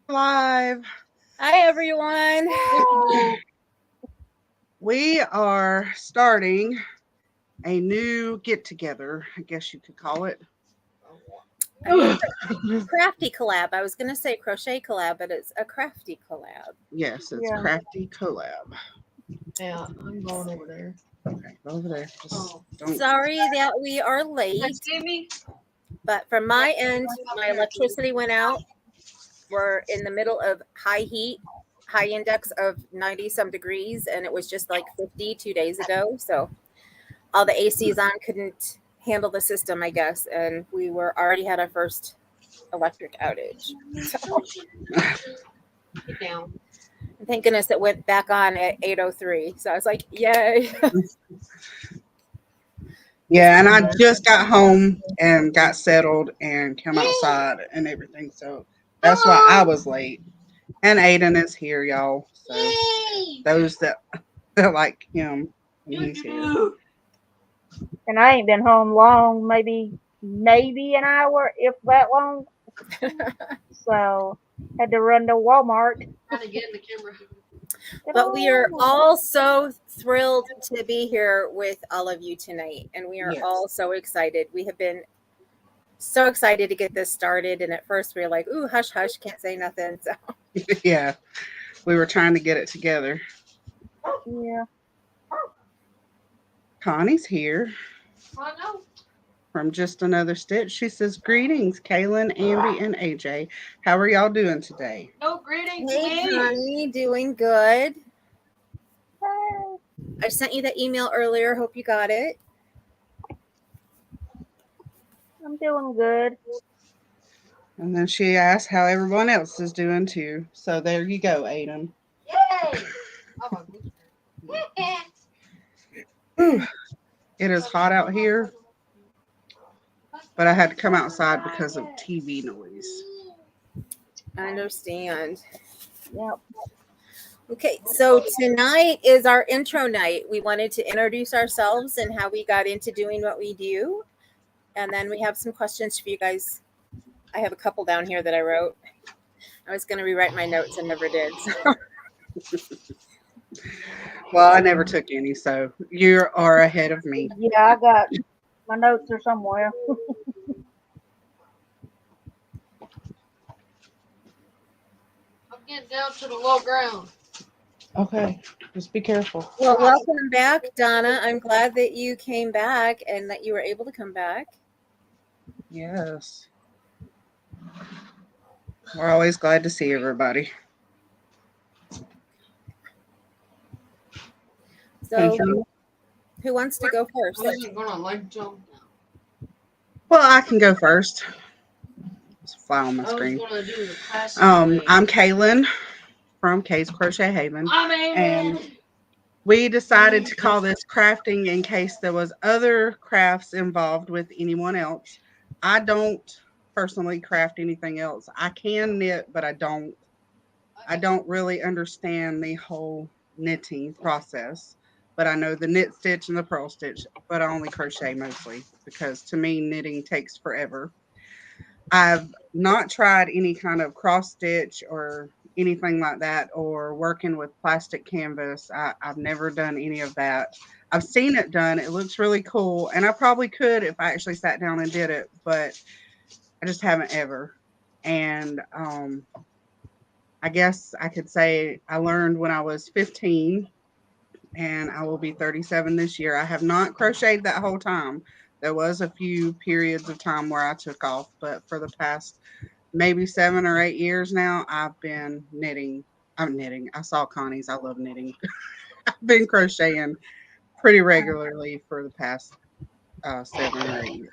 Live. Hi, everyone. We are starting a new get together, I guess you could call it. A new crafty collab. I was going to say crochet collab, but it's a crafty collab. Yes, it's Yeah. crafty collab. Yeah, I'm going over there. Okay, go over there. Just don't. Sorry that we are late, See me? but from my end, my electricity went out. We're in the middle of high heat, high index of 90 some degrees, and it was just like 50 2 days ago. So all the ACs on couldn't handle the system, I guess, and we were already had our first electric outage. So Get down. thank goodness it went back on at 8:03. So I was like, yay. Yeah, and I just got home and got settled and came outside and everything. So that's why I was late. And Aiden is here, y'all. So those that like him, he's here. And I ain't been home long, maybe an hour, if that long. So had to run to Walmart. Trying to get in the camera. But we are all so thrilled to be here with all of you tonight. And we are Yes. all so excited. We have been so excited to get this started. And at first we were like, ooh, hush, hush, can't say nothing. So Yeah, we were trying to get it together. Yeah. Connie's here I know. from Just Another Stitch. She says, "Greetings, Kaylin, Amby, and AJ. How are y'all doing today?" No greetings. hey, Connie, doing good. I sent you the email earlier. Hope you got it. I'm doing good. And then she asked how everyone else is doing too. So there you go, Aiden. Yay! Whew. It is hot out here, but I had to come outside because of TV noise. I understand. Yep. Okay, so tonight is our intro night. We wanted to introduce ourselves and how we got into doing what we do. And then we have some questions for you guys. I have a couple down here that I wrote. I was going to rewrite my notes and never did. So. Well, I never took any, so you are ahead of me. Yeah, I got my notes are somewhere. I'm getting down to the low ground. Okay, just be careful. Well, welcome back, Donna. I'm glad that you came back and that you were able to come back. Yes. We're always glad to see everybody. So, who wants to go first? Well, I can go first. Just fly on my screen. I'm Kaylin from Kay's Crochet Haven, and we decided to call this crafting in case there was other crafts involved with anyone else. I don't personally craft anything else. I can knit, but I don't. I don't really understand the whole knitting process. But I know the knit stitch and the purl stitch, but I only crochet mostly because to me knitting takes forever. I've not tried any kind of cross stitch or anything like that or working with plastic canvas. I've never done any of that. I've seen it done. It looks really cool. And I probably could if I actually sat down and did it, but I just haven't ever. And I guess I could say I learned when I was 15 and I will be 37 this year. I have not crocheted that whole time. There was a few periods of time where I took off, but for the past maybe 7 or 8 years now, I've been knitting. I'm knitting. I saw Connie's. I love knitting. I've been crocheting pretty regularly for the past 7 or 8 years.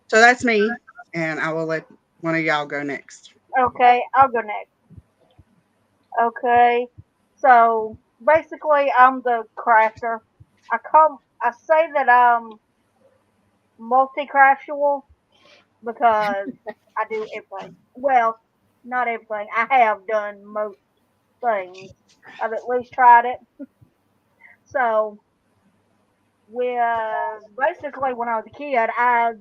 So that's me, and I will let one of y'all go next. Okay, I'll go next. Okay. So basically I'm the crafter. I say that I'm multi-craftual because I do everything. Well, not everything. I have done most things. I've at least tried it. So basically when I was a kid, I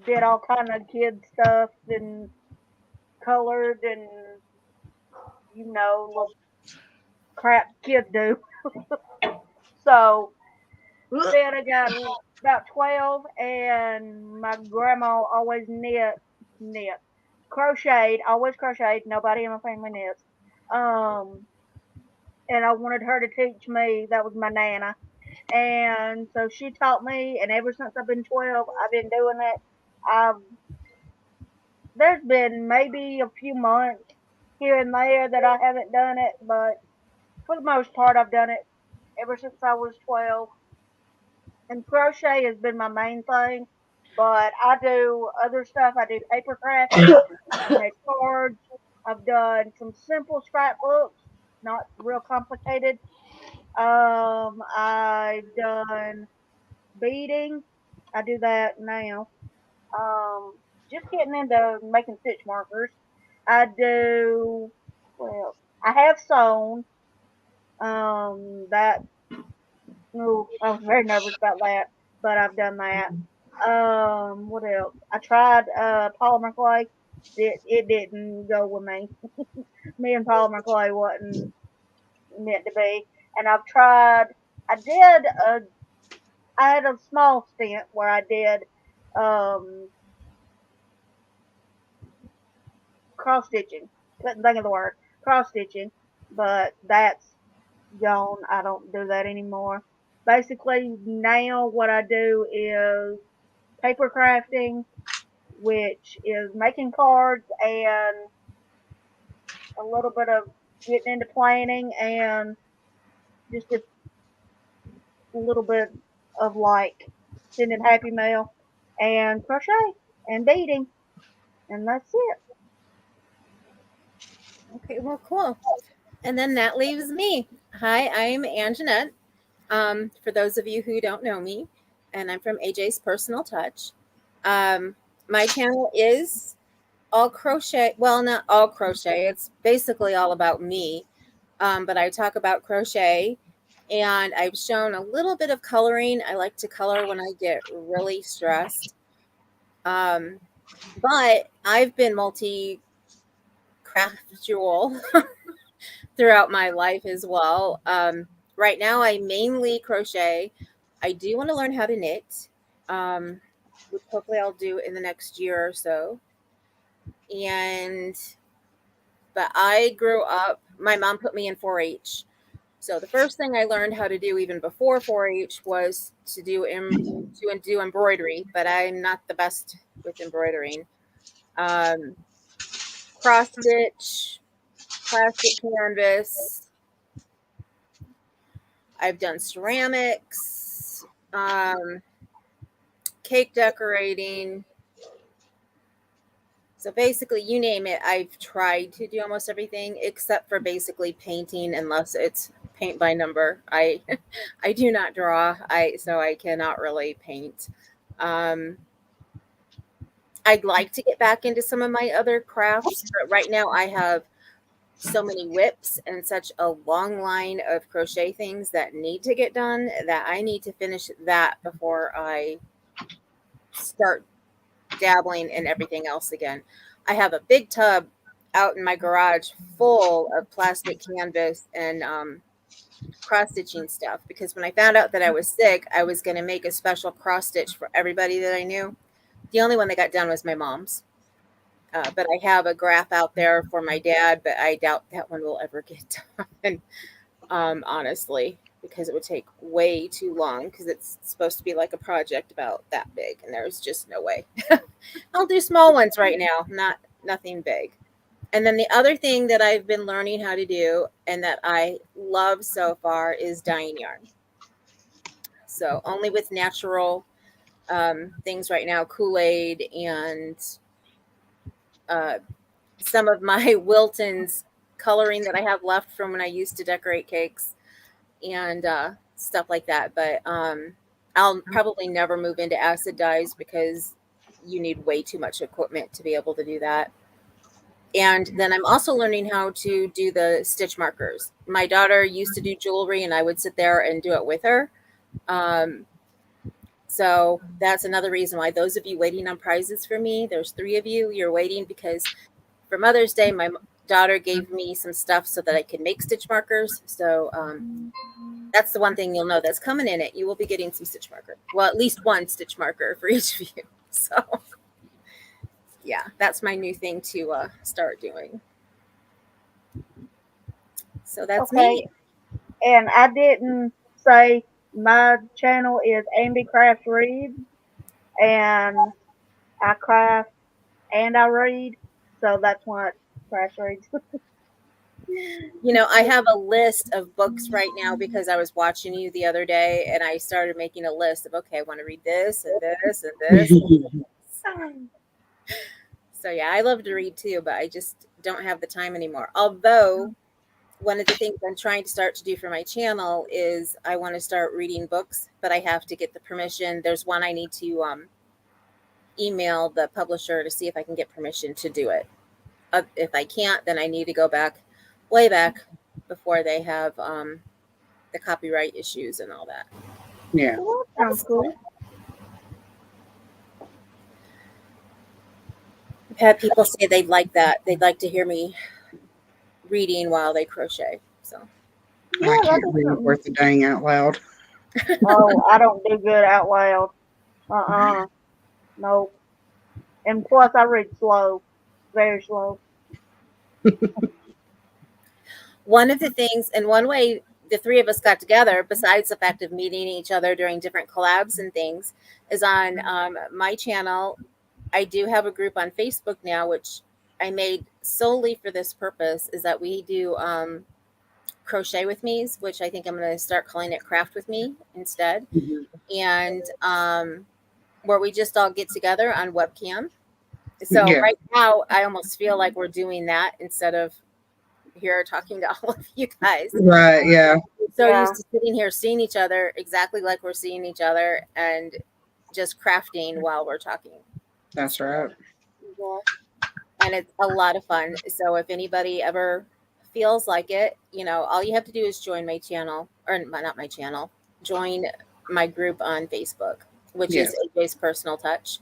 did all kind of kid stuff and colored and, little crap kids do. So then I got about 12, and my grandma always knit, always crocheted. Nobody in my family knits. And I wanted her to teach me. That was my nana. And so she taught me, and ever since I've been 12, I've been doing it. I've There's been maybe a few months here and there that I haven't done it, but for the most part, I've done it ever since I was 12. And crochet has been my main thing, but I do other stuff. I do paper crafting, I make cards, I've done some simple scrapbooks, not real complicated. I've done beading. I do that now. Um, just getting into making stitch markers. I do, well, I have sewn. That, oh, I was very nervous about that, but I've done that. What else? I tried polymer clay. It didn't go with me. Me and polymer clay wasn't meant to be. And I've tried. I did a. I had a small stint where I did um cross stitching. Couldn't think of the word cross stitching, but that's gone. I don't do that anymore. Basically, now what I do is paper crafting, which is making cards and a little bit of getting into planning and just a little bit of like sending happy mail and crochet and beading, and that's it. Okay, well, cool. And then that leaves me. Hi, I'm Anjanette. For those of you who don't know me, and I'm from AJ's Personal Touch. My channel is all crochet. Well, not all crochet. It's basically all about me. But I talk about crochet, and I've shown a little bit of coloring. I like to color when I get really stressed. But I've been multi-craftual throughout my life as well. Right now, I mainly crochet. I do want to learn how to knit, which hopefully I'll do in the next year or so. But I grew up, my mom put me in 4-H. So the first thing I learned how to do even before 4-H was to do embroidery, but I'm not the best with embroidering. Cross stitch, plastic canvas. I've done ceramics, cake decorating. So basically, you name it, I've tried to do almost everything except for basically painting, unless it's paint by number. I do not draw, so I cannot really paint. I'd like to get back into some of my other crafts, but right now I have so many whips and such a long line of crochet things that need to get done that I need to finish that before I start dabbling in everything else again. I have a big tub out in my garage full of plastic canvas and cross stitching stuff, because when I found out that I was sick, I was going to make a special cross stitch for everybody that I knew. The only one that got done was my mom's. But I have a graph out there for my dad, but I doubt that one will ever get done, honestly, because it would take way too long, because it's supposed to be like a project about that big, and there's just no way. I'll do small ones right now, nothing big. And then the other thing that I've been learning how to do and that I love so far is dyeing yarn. So only with natural things right now, Kool-Aid and some of my Wilton's coloring that I have left from when I used to decorate cakes and stuff like that. But I'll probably never move into acid dyes because you need way too much equipment to be able to do that. And then I'm also learning how to do the stitch markers. My daughter used to do jewelry, and I would sit there and do it with her. So that's another reason why those of you waiting on prizes for me, there's 3 of you, you're waiting because for Mother's Day, my daughter gave me some stuff so that I could make stitch markers. So that's the one thing you'll know that's coming in it. You will be getting some stitch marker. Well, at least one stitch marker for each of you. So yeah, that's my new thing to start doing. So that's me. And I didn't say my channel is Ambi Craft Reads, and I craft and I read, so that's why it's Craft Reads. You know, I have a list of books right now because I was watching you the other day and I started making a list of, okay, I want to read this and this and this. So yeah, I love to read too, but I just don't have the time anymore. Although one of the things I'm trying to start to do for my channel is I want to start reading books, but I have to get the permission. There's one I need to email the publisher to see if I can get permission to do it. If I can't, then I need to go back, way back, before they have the copyright issues and all that. Yeah. Well, that sounds cool. I've had people say they'd like that. They'd like to hear me reading while they crochet. So I can't read worth a dang out loud. Oh, I don't do good out loud. Nope. And plus, I read slow, very slow. one of the things, and one way the three of us got together, besides the fact of meeting each other during different collabs and things, is on my channel. I do have a group on Facebook now, which I made solely for this purpose, is that we do crochet with me's, which I think I'm going to start calling it craft with me instead. And where we just all get together on webcam. So right now I almost feel like we're doing that instead of here talking to all of you guys. Right, yeah. So used to sitting here seeing each other exactly like we're seeing each other and just crafting while we're talking. That's right. Yeah. And it's a lot of fun. So if anybody ever feels like it, you know, all you have to do is join my channel, or not my channel, join my group on Facebook, which is AJ's Personal Touch.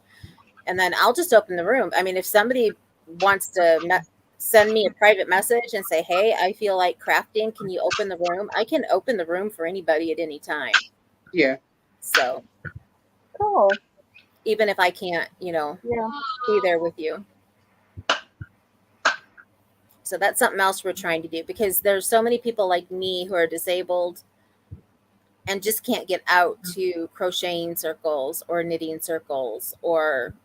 And then I'll just open the room. I mean, if somebody wants to send me a private message and say, hey, I feel like crafting, can you open the room? I can open the room for anybody at any time. Yeah. So Cool. even if I can't, you know, be there with you. So that's something else we're trying to do, because there's so many people like me who are disabled and just can't get out to crocheting circles or knitting circles or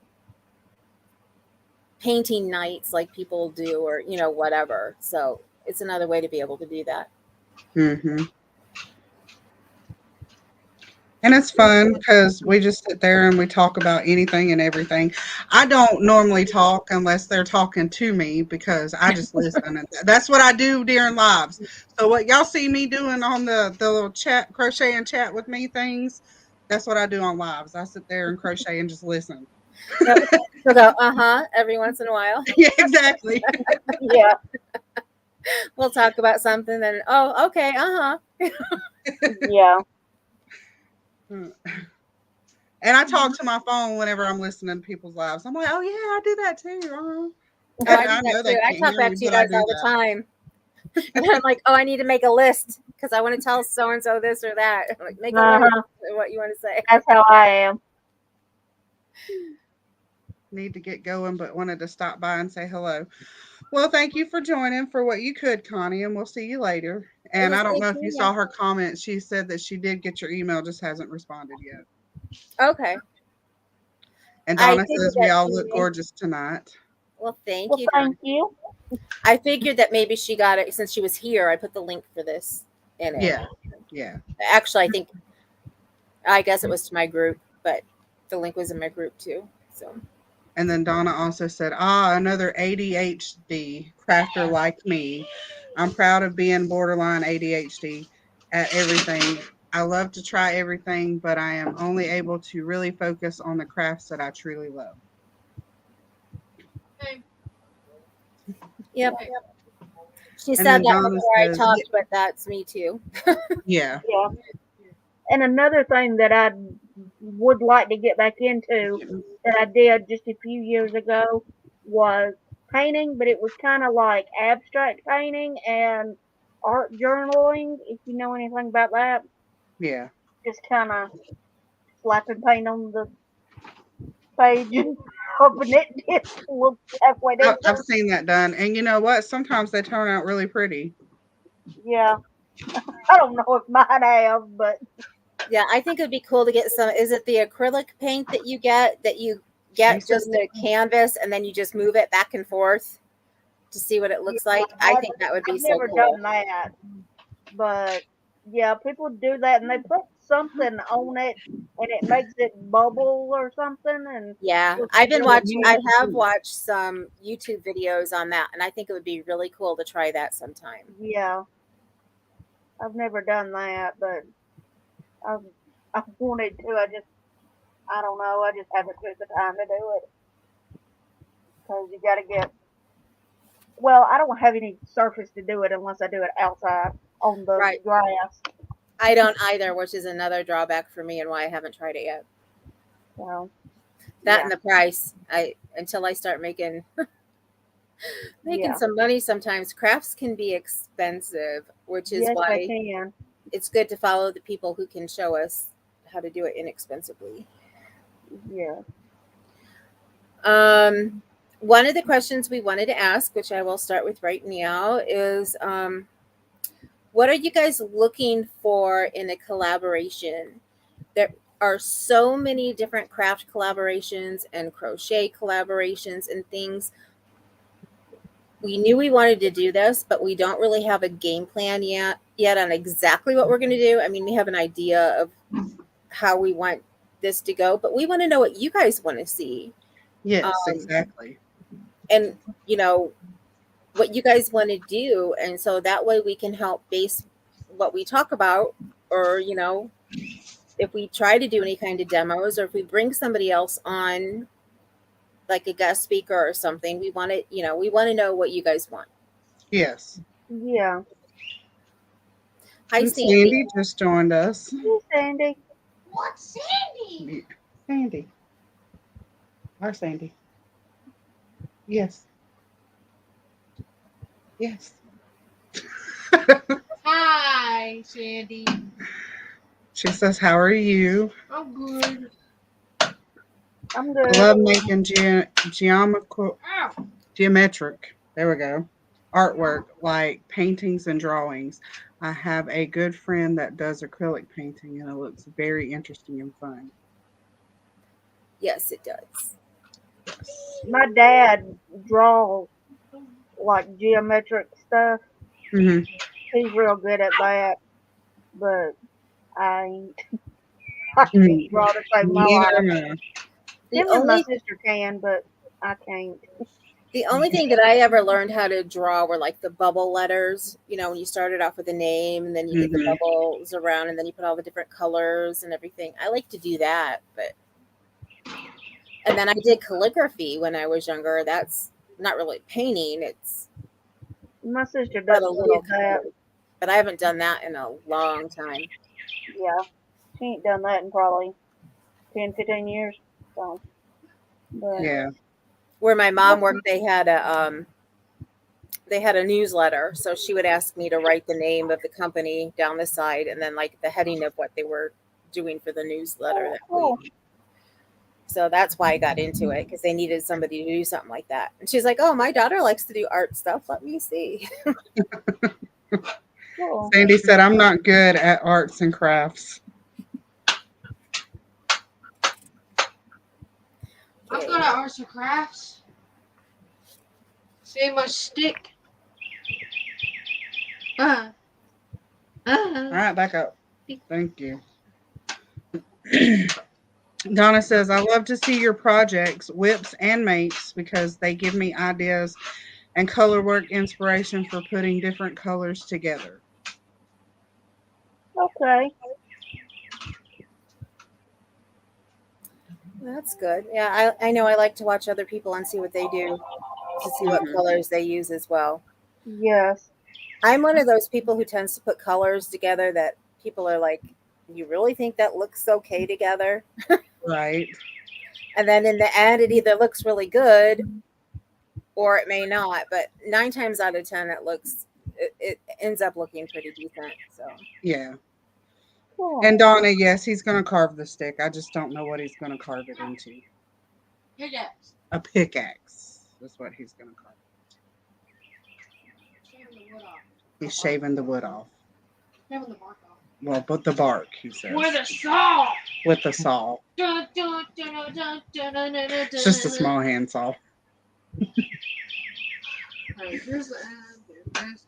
painting nights like people do, or, you know, whatever. So it's another way to be able to do that. Mm-hmm. And it's fun because we just sit there and we talk about anything and everything. I don't normally talk unless they're talking to me, because I just listen. And that's what I do during lives. So what y'all see me doing on the little chat, crochet and chat with me things, that's what I do on lives. I sit there and crochet and just listen. Yep. So go, every once in a while. Yeah, exactly. Yeah. We'll talk about something, then, oh, okay, Yeah. And I talk to my phone whenever I'm listening to people's lives. I'm like, oh yeah, I do that too. Oh, I do that too. I talk back to you guys all the time. And I'm like, oh, I need to make a list because I want to tell so and so this or that. I'm like, make a list of what you want to say. That's how I am. Need to get going, but wanted to stop by and say hello. Well, thank you for joining for what you could, Connie, and we'll see you later. And I don't know if you saw her comment. She said that she did get your email, just hasn't responded yet. Okay. And Donna says we all look gorgeous tonight. Well, thank you. Thank you. I figured that maybe she got it since she was here. I put the link for this in it. Yeah. Yeah. Actually, I guess it was to my group, but the link was in my group too. So. And then Donna also said, another ADHD crafter like me. I'm proud of being borderline ADHD at everything. I love to try everything, but I am only able to really focus on the crafts that I truly love. Yep. She said that before I talked, but that's me too. Yeah. Yeah. And another thing that I would like to get back into that I did just a few years ago was painting, but it was kind of like abstract painting and art journaling, if you know anything about that. Yeah. Just kind of slapping paint on the page and hoping it looks halfway I've decent. seen that done. And you know what? Sometimes they turn out really pretty. Yeah. I don't know if mine have, but Yeah, I think it'd be cool to get some. Is it the acrylic paint that you get just a canvas and then you just move it back and forth to see what it looks like? I think that would be I've so never cool. done that. But yeah, people do that and they put something on it and it makes it bubble or something and Yeah, looks I've been really watching. I have watched some YouTube videos on that, and I think it would be really cool to try that sometime. yeah. I've never done that, but I've I've wanted to. I don't know. I just haven't took the time to do it because you got to get. Well, I don't have any surface to do it unless I do it outside on the Right. grass. I don't either, which is another drawback for me and why I haven't tried it yet. So That yeah, and the price. Until I start making yeah. some money, sometimes crafts can be expensive, which is Yes, they why can. it's good to follow the people who can show us how to do it inexpensively. Yeah. One of the questions we wanted to ask, which I will start with right now, is what are you guys looking for in a collaboration? There are so many different craft collaborations and crochet collaborations and things. We knew we wanted to do this, but we don't really have a game plan yet on exactly what we're going to do. I mean, we have an idea of how we want this to go, but we want to know what you guys want to see. Yes, exactly. And, what you guys want to do. And so that way we can help base what we talk about, or, if we try to do any kind of demos, or if we bring somebody else on, like a guest speaker or something, we want to know what you guys want. Yes. Yeah. Hi, And Sandy. Sandy just joined us. Hey, Sandy. What's Sandy? Sandy. Our Sandy. Yes. Yes. Hi, Sandy. She says, how are you? I'm good. I'm I good. love making geometric, there we go, artwork like paintings and drawings. I have a good friend that does acrylic painting and it looks very interesting and fun. Yes, it does. My dad draws like geometric stuff. Mm-hmm. He's real good at that, but I ain't. I can't draw to save my life. Neither. The Him and my only sister can, but I can't. The only thing that I ever learned how to draw were like the bubble letters. When you started off with a name and then you did the Mhm. bubbles around and then you put all the different colors and everything. I like to do that, and then I did calligraphy when I was younger. That's not really painting, it's My sister but does a some little of that. but I haven't done that in a long time. Yeah, she ain't done that in probably 10, 15 years. So, but Yeah. Where my mom worked, they had a newsletter, so she would ask me to write the name of the company down the side and then like the heading of what they were doing for the newsletter that cool. week. So that's why I got into it, because they needed somebody to do something like that. And she's like, "Oh, my daughter likes to do art stuff. Let me see." Cool. Sandy said, I'm not good at arts and crafts. I'm good at arts and crafts. See my stick. All right, back up. Thank you. Donna says, I love to see your projects, whips and mates, because they give me ideas and color work inspiration for putting different colors together. Okay. That's good. Yeah, I know I like to watch other people and see what they do, to see what colors they use as well. Yes. I'm one of those people who tends to put colors together that people are like, "You really think that looks okay together?" Right. And then in the end, it either looks really good or it may not. But 9 times out of 10, it ends up looking pretty decent. So Yeah. Cool. And Donna, yes, he's going to carve the stick. I just don't know what he's going to carve it into. Pickaxe. A pickaxe is what he's going to carve. Shaving the wood off. He's shaving the wood off. Shaving the bark off. Well, but the bark, he says. With a saw. With the saw. It's It's just a small handsaw. Here's the end.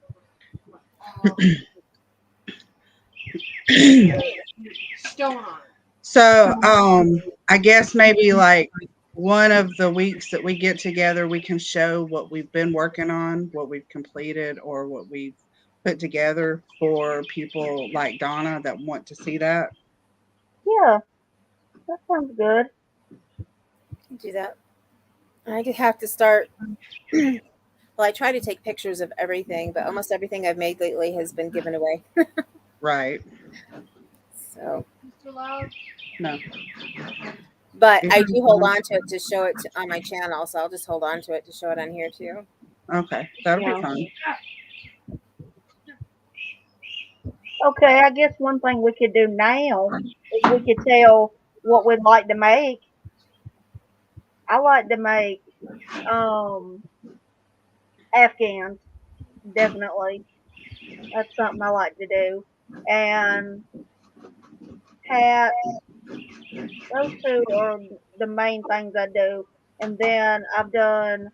Stone on it. So, I guess maybe like one of the weeks that we get together, we can show what we've been working on, what we've completed, or what we've put together for people like Donna that want to see that. Yeah, that sounds good. do that. I have to start. Well, I try to take pictures of everything, but almost everything I've made lately has been given away. Right. So, Too loud. No. but I do hold on to it to show it on my channel, so I'll just hold on to it to show it on here too. Okay. That'll Yeah. be fun. Okay, I guess one thing we could do now is we could tell what we'd like to make. I like to make Afghans, definitely. That's something I like to do. And hats. Those two are the main things I do. And then I've done,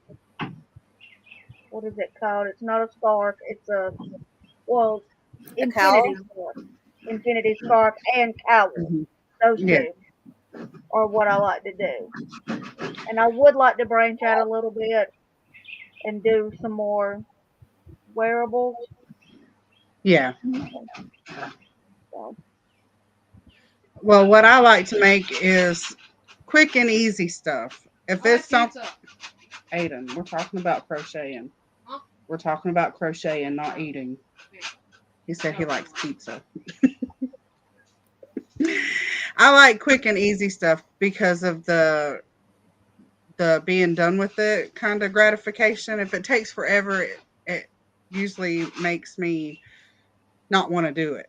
what is it called? It's not a scarf. It's well, A cowl? infinity scarf. Infinity scarf and cowl. Mhm. Those Yeah. two are what I like to do. And I would like to branch out a little bit and do some more wearables. Yeah. So, Well, what I like to make is quick and easy stuff. If it's something, Aiden, we're talking about crocheting. Huh? We're talking about crocheting, not eating. He said he likes pizza. I like quick and easy stuff because of the being done with it kind of gratification. If it takes forever, it usually makes me not want to do it.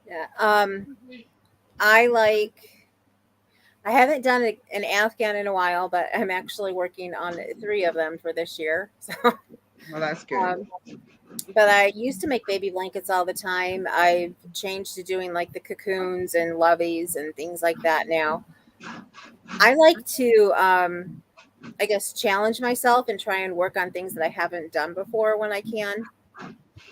Yeah. I haven't done an Afghan in a while, but I'm actually working on 3 of them for this year. So, Well, that's good. but I used to make baby blankets all the time. I've changed to doing like the cocoons and loveys and things like that now. I like to, I guess, challenge myself and try and work on things that I haven't done before when I can.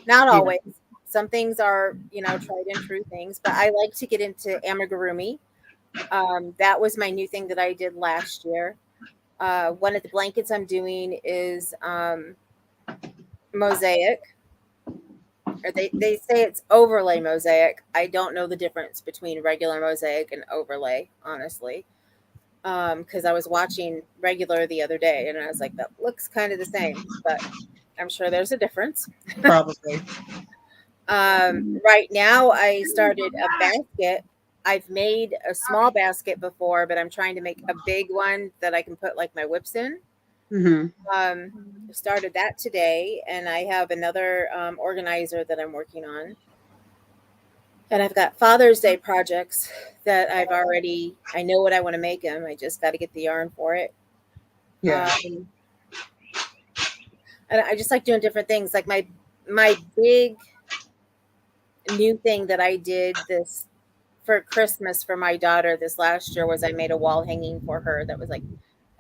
Not Yeah. always. Some things are, tried and true things, but I like to get into amigurumi. That was my new thing that I did last year. One of the blankets I'm doing is mosaic. Or they say it's overlay mosaic. I don't know the difference between regular mosaic and overlay, honestly. Because I was watching regular the other day and I was like, that looks kind of the same, but I'm sure there's a difference. Probably. Right now I started a basket. I've made a small basket before, but I'm trying to make a big one that I can put like my whips in. Started that today, and I have another organizer that I'm working on. And I've got Father's Day projects that I know what I want to make them. I just got to get the yarn for it. Yeah. And I just like doing different things. Like my big new thing that I did this for Christmas for my daughter this last year was I made a wall hanging for her that was like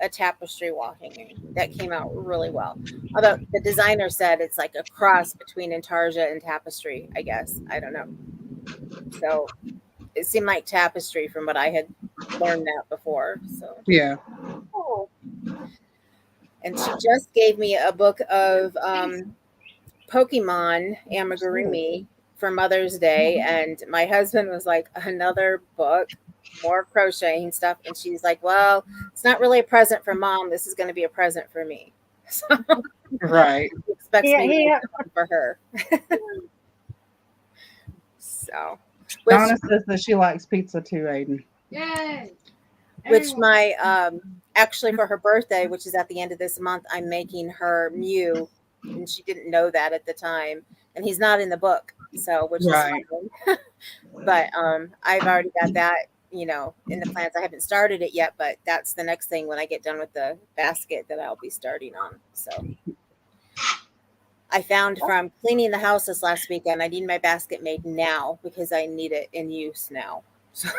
a tapestry wall hanging. That came out really well. Although the designer said it's like a cross between intarsia and tapestry, I guess. I don't know. So it seemed like tapestry from what I had learned that before. So Yeah. oh, and she just gave me a book of Pokemon Amigurumi for Mother's Day, and my husband was like, another book, more crocheting stuff, and she's like, well, it's not really a present for Mom, this is going to be a present for me. So Right. he expects me to Yeah. make one for her. So Donna says that she likes pizza too, Aiden. Yay! which my actually for her birthday, which is at the end of this month, I'm making her Mew, and she didn't know that at the time, and he's not in the book, so which Right. is fine. But I've already got that, you know, in the plans. I haven't started it yet, but that's the next thing when I get done with the basket that I'll be starting on. So I found from cleaning the house this last weekend, I need my basket made now because I need it in use now. So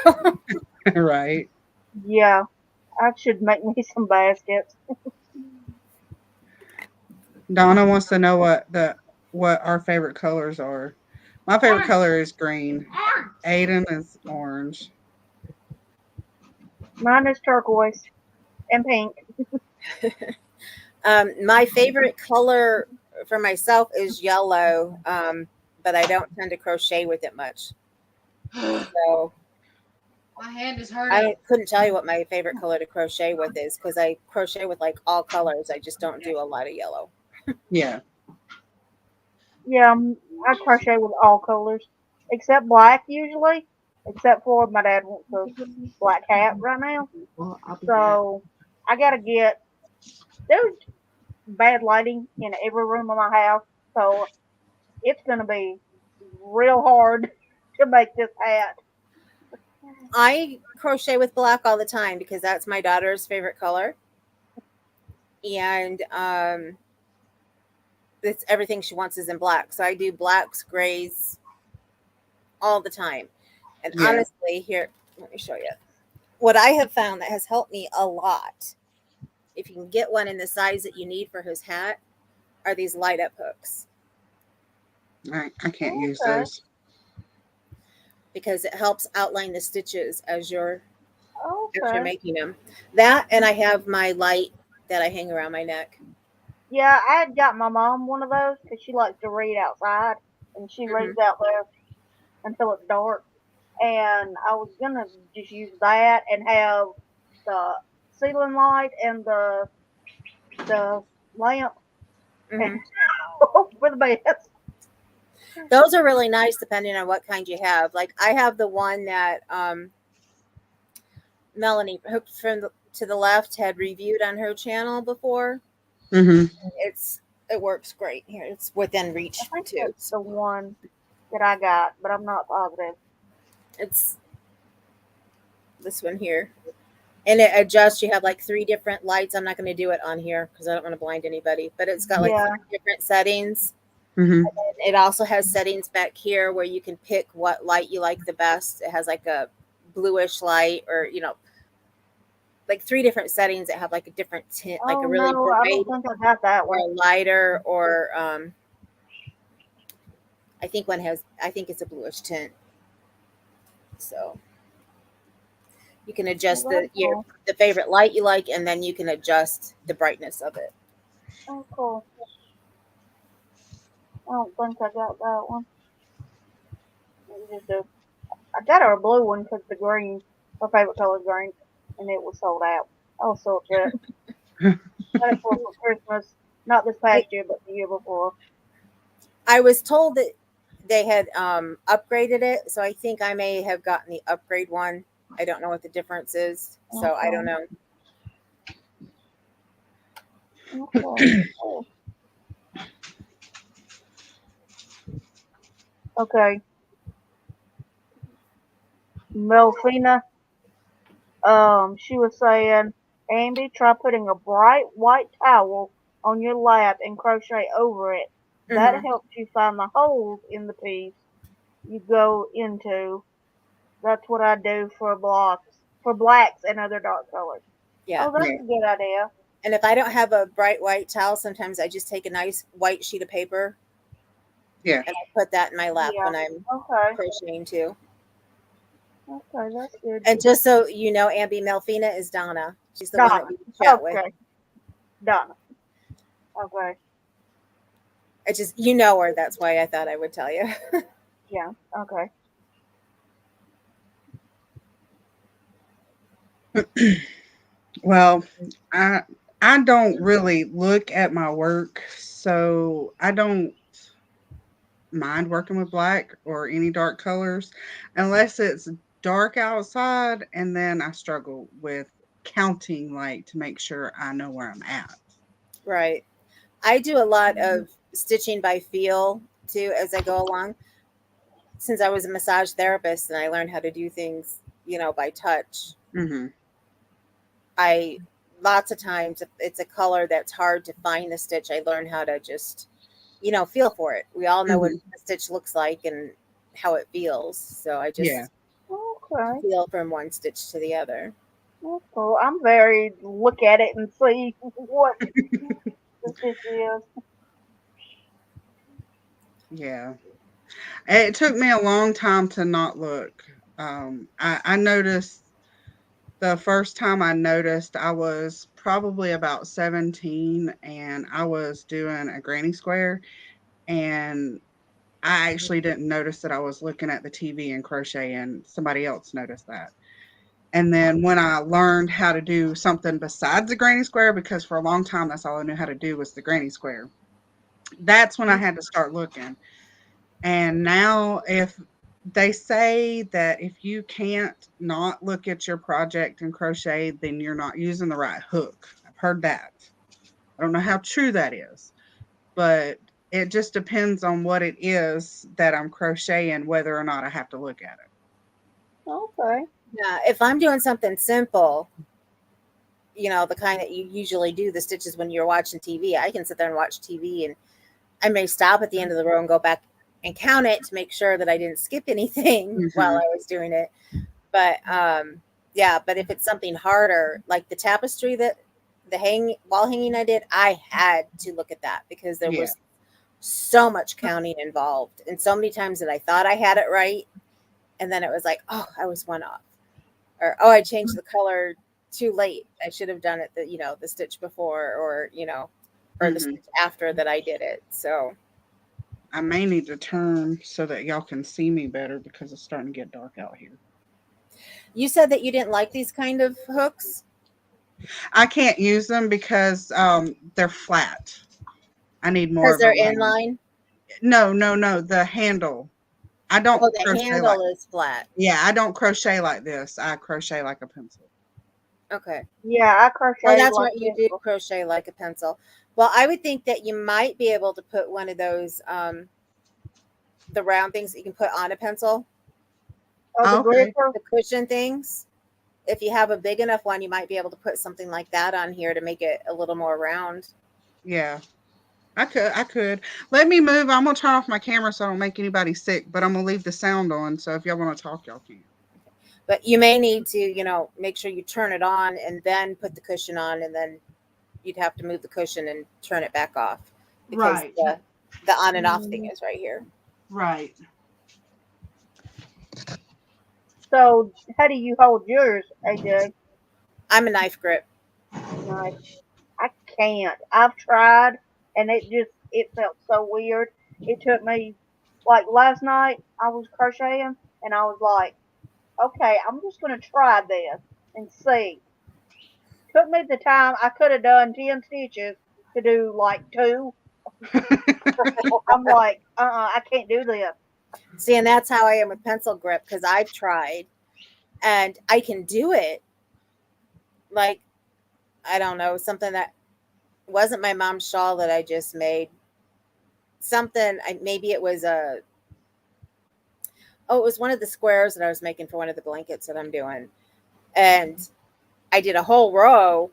Right. Yeah, I should make me some baskets. Donna wants to know what our favorite colors are. My favorite color is green. Aiden is orange. Mine is turquoise and pink. my favorite color for myself is yellow, but I don't tend to crochet with it much. So My hand is I hurting. couldn't tell you what my favorite color to crochet with is because I crochet with like all colors. I just don't do a lot of yellow. Yeah. Yeah, I crochet with all colors except black usually. Except for my dad wants a black hat right now, so I gotta get. There's bad lighting in every room of my house, so it's gonna be real hard to make this hat. I crochet with black all the time because that's my daughter's favorite color. And it's everything she wants is in black. So I do blacks, grays all the time. And Yeah. honestly, here, let me show you. What I have found that has helped me a lot, if you can get one in the size that you need for his hat, are these light up hooks I can't use Okay. those. because it helps outline the stitches as you're Okay. making them. That, and I have my light that I hang around my neck. Yeah, I had got my mom one of those because she likes to read outside, and she reads out there until it's dark. And I was gonna just use that and have the ceiling light and the lamp Mhm. for the bed. Those are really nice depending on what kind you have. Like I have the one that Melanie hooked from to the left had reviewed on her channel before. Hmm. It works great. Here, it's within I reach think too. that's the one that I got, but I'm not positive. It's this one here. And it adjusts. You have like 3 different lights. I'm not going to do it on here because I don't want to blind anybody. But it's got like Yeah. 3 different settings. Hmm. It also has settings back here where you can pick what light you like the best. It has like a bluish light, or like 3 different settings that have like a different tint, like Oh a really no, I don't bright think I got that or one. a lighter, or I think it's a bluish tint. So you can adjust Oh, that's cool. the favorite light you like, and then you can adjust the brightness of it. Oh, cool. I don't think I got that one. I got her a blue one because the green, her favorite color is green, and it was sold out. I was so upset. Got it for Christmas, not this past year, but the year before. I was told that they had upgraded it, so I think I may have gotten the upgrade one. I don't know what the difference is, so I don't know. Okay. Okay. Melfina, she was saying, Amby, try putting a bright white towel on your lap and crochet over it. That Mhm. helps you find the holes in the piece you go into. That's what I do for blacks and other dark colors. Yeah. Oh, that's Yeah. a good idea. And if I don't have a bright white towel, sometimes I just take a nice white sheet of paper Yeah. and I put that in my lap Yeah. when I'm Okay. crocheting too. Okay, that's good. And just so you know, Ambi, Melfina is Donna. She's the one that Donna. we chat with. Okay. Donna. Okay. I just, you know her. That's why I thought I would tell you. Yeah. Okay. Well, I don't really look at my work, so I don't mind working with black or any dark colors unless it's dark outside, and then I struggle with counting light to make sure I know where I'm at. Right. I do a lot of stitching by feel too as I go along. Since I was a massage therapist and I learned how to do things, by touch, Mm-hmm. I lots of times if it's a color that's hard to find the stitch, I learn how to just, feel for it. We all know what Mm-hmm. the stitch looks like and how it feels. So I Yeah. just Okay. feel from one stitch to the other. That's cool. I'm very look at it and see what the stitch is. Yeah. It took me a long time to not look. I noticed the first time I noticed, I was probably about 17 and I was doing a granny square, and I actually didn't notice that I was looking at the TV and crocheting. Somebody else noticed that. And then when I learned how to do something besides the granny square, because for a long time that's all I knew how to do was the granny square, that's when I had to start looking. And now, if they say that if you can't not look at your project in crochet, then you're not using the right hook. I've heard that. I don't know how true that is, but it just depends on what it is that I'm crocheting, whether or not I have to look at it. Okay. Yeah, if I'm doing something simple, the kind that you usually do the stitches when you're watching TV, I can sit there and watch TV and I may stop at the end of the row and go back and count it to make sure that I didn't skip anything while Mhm. I was doing it. But yeah, but if it's something harder, like the tapestry that the wall hanging I did, I had to look at that because there Yeah. was so much counting involved and so many times that I thought I had it right. And then it was like, oh, I was one off. Or, oh, I changed the color too late. I should have done it the stitch before or the Mhm. stitch after that I did it. So I may need to turn so that y'all can see me better because it's starting to get dark out here. you said that you didn't like these kind of hooks. I can't use them because they're flat. I need more Because of a they're round. inline. No, no, no. The handle. I don't Oh, the crochet like. handle is flat. Yeah, I don't crochet like this. I crochet like a pencil. Okay. Yeah, I Oh, crocheted that's like right. You do pencil. crochet like a pencil. Well, I would think that you might be able to put one of those, the round things that you can put on a pencil, Oh, the Okay. gripper. the cushion things. If you have a big enough one, you might be able to put something like that on here to make it a little more round. Yeah, I could. I could. Let me move. I'm gonna turn off my camera so I don't make anybody sick. But I'm gonna leave the sound on. So if y'all want to talk, y'all can. But you may need to, make sure you turn it on and then put the cushion on, and then you'd have to move the cushion and turn it back off because Right. the on and off thing is right here. Right. So, how do you hold yours, AJ? I'm a knife grip. Nice. I can't. I've tried, and it felt so weird. It took me like last night. I was crocheting, and I was like, okay, I'm just gonna try this and see. Took me the time. I could have done 10 stitches to do like two. I'm like, I can't do this. See, and that's how I am with pencil grip because I've tried and I can do it. Like, I don't know, something that wasn't my mom's shawl that I just made. Something, maybe it was it was one of the squares that I was making for one of the blankets that I'm doing. And I did a whole row,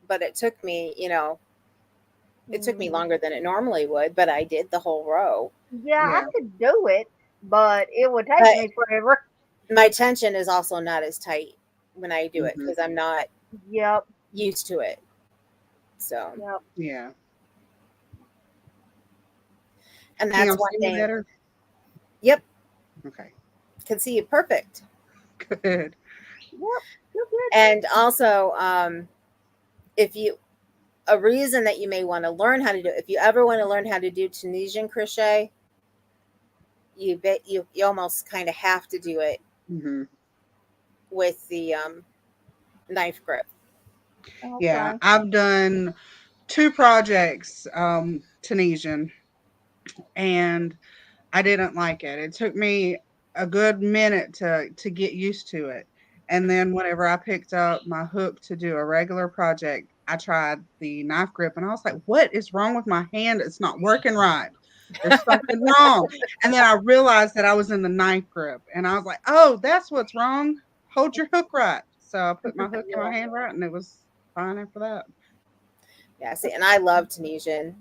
but it took me, it took me longer than it normally would, but I did the whole row. Yeah, I Yeah. could do it, but it would take But me forever. my tension is also not as tight when I do it Mhm. because I'm not Yep, used to it. So, yep. Yeah. and Can that's y'all one see me thing. better? Yep, Okay. can see you perfect. Good. Yep, you're good. And also, if you a reason that you may want to learn how to do, if you ever want to learn how to do Tunisian crochet, you almost kind of have to do it Hmm. with the knife grip. Yeah, Okay. I've done 2 projects, Tunisian, and I didn't like it. It took me a good minute to get used to it. And then whenever I picked up my hook to do a regular project, I tried the knife grip and I was like, what is wrong with my hand? It's not working right. There's something wrong. And then I realized that I was in the knife grip and I was like, oh, that's what's wrong. Hold your hook right. So I put my hook in my hand right and it was fine after that. Yeah, see, and I love Tunisian.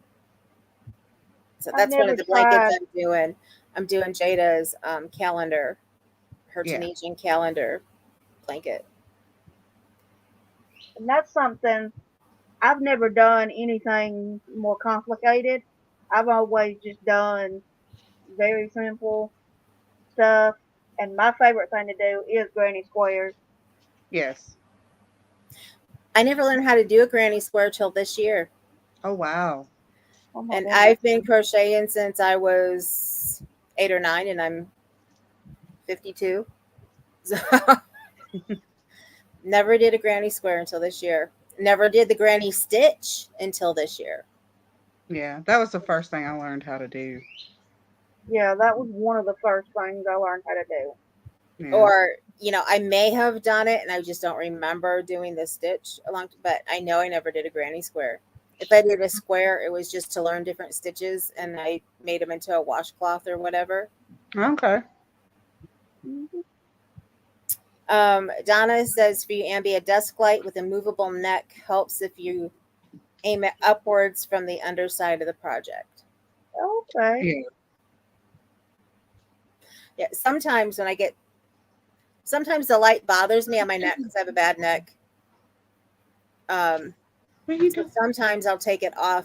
So I've that's one of never the blankets tried. I'm doing. I'm doing Jada's calendar, her Yeah. Tunisian calendar blanket. And that's something I've never done anything more complicated. I've always just done very simple stuff. And my favorite thing to do is granny squares. Yes. I never learned how to do a granny square till this year. Oh, wow. Oh my And goodness. I've been crocheting since I was 8 or 9 and I'm 52. So never did a granny square until this year. Never did the granny stitch until this year. Yeah, that was the first thing I learned how to do. Yeah, that was one of the first things I learned how to do. Yeah. Or, I may have done it and I just don't remember doing the stitch but I know I never did a granny square. If I did a square, it was just to learn different stitches and I made them into a washcloth or whatever. Okay. Mhm. Donna says for you, Ambi, a desk light with a movable neck helps if you aim it upwards from the underside of the project. Okay. Yeah. Yeah, sometimes the light bothers me on my neck because I have a bad neck. So sometimes I'll take it off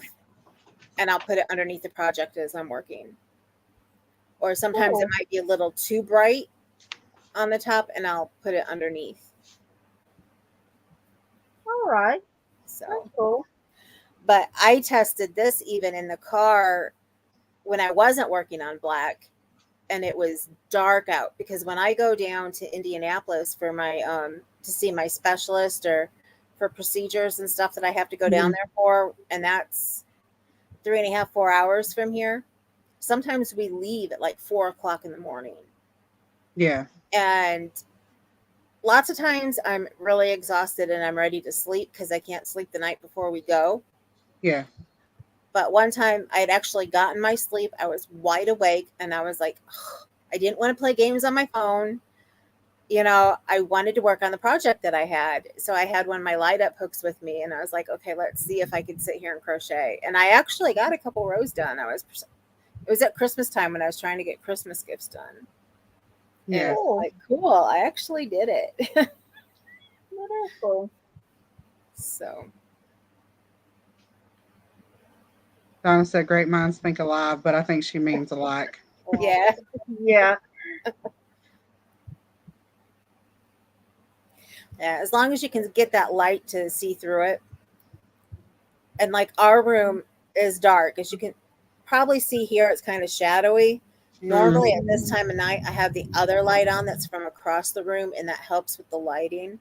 and I'll put it underneath the project as I'm working. Or sometimes it Cool. might be a little too bright on the top and I'll put it underneath. All right. So, That's cool. but I tested this even in the car when I wasn't working on black and it was dark out, because when I go down to Indianapolis for my to see my specialist or for procedures and stuff that I have to go down there for, and that's 3.5, 4 hours from here. Sometimes we leave at like 4 o'clock in the morning. Yeah. And lots of times I'm really exhausted and I'm ready to sleep because I can't sleep the night before we go. Yeah. But one time I'd actually gotten my sleep. I was wide awake and I was like, ugh, I didn't want to play games on my phone. I wanted to work on the project that I had. So I had one of my light up hooks with me and I was like, okay, let's see if I could sit here and crochet. And I actually got a couple rows done. It was at Christmas time when I was trying to get Christmas gifts done. Yeah. And Cool. like, cool, I actually did it. That is cool. So Donna said great minds think alike, but I think she means alike. yeah. Yeah. Yeah, as long as you can get that light to see through it. And like our room is dark, as you can probably see here, it's kind of shadowy. Normally at this time of night, I have the other light on that's from across the room, and that helps with the lighting.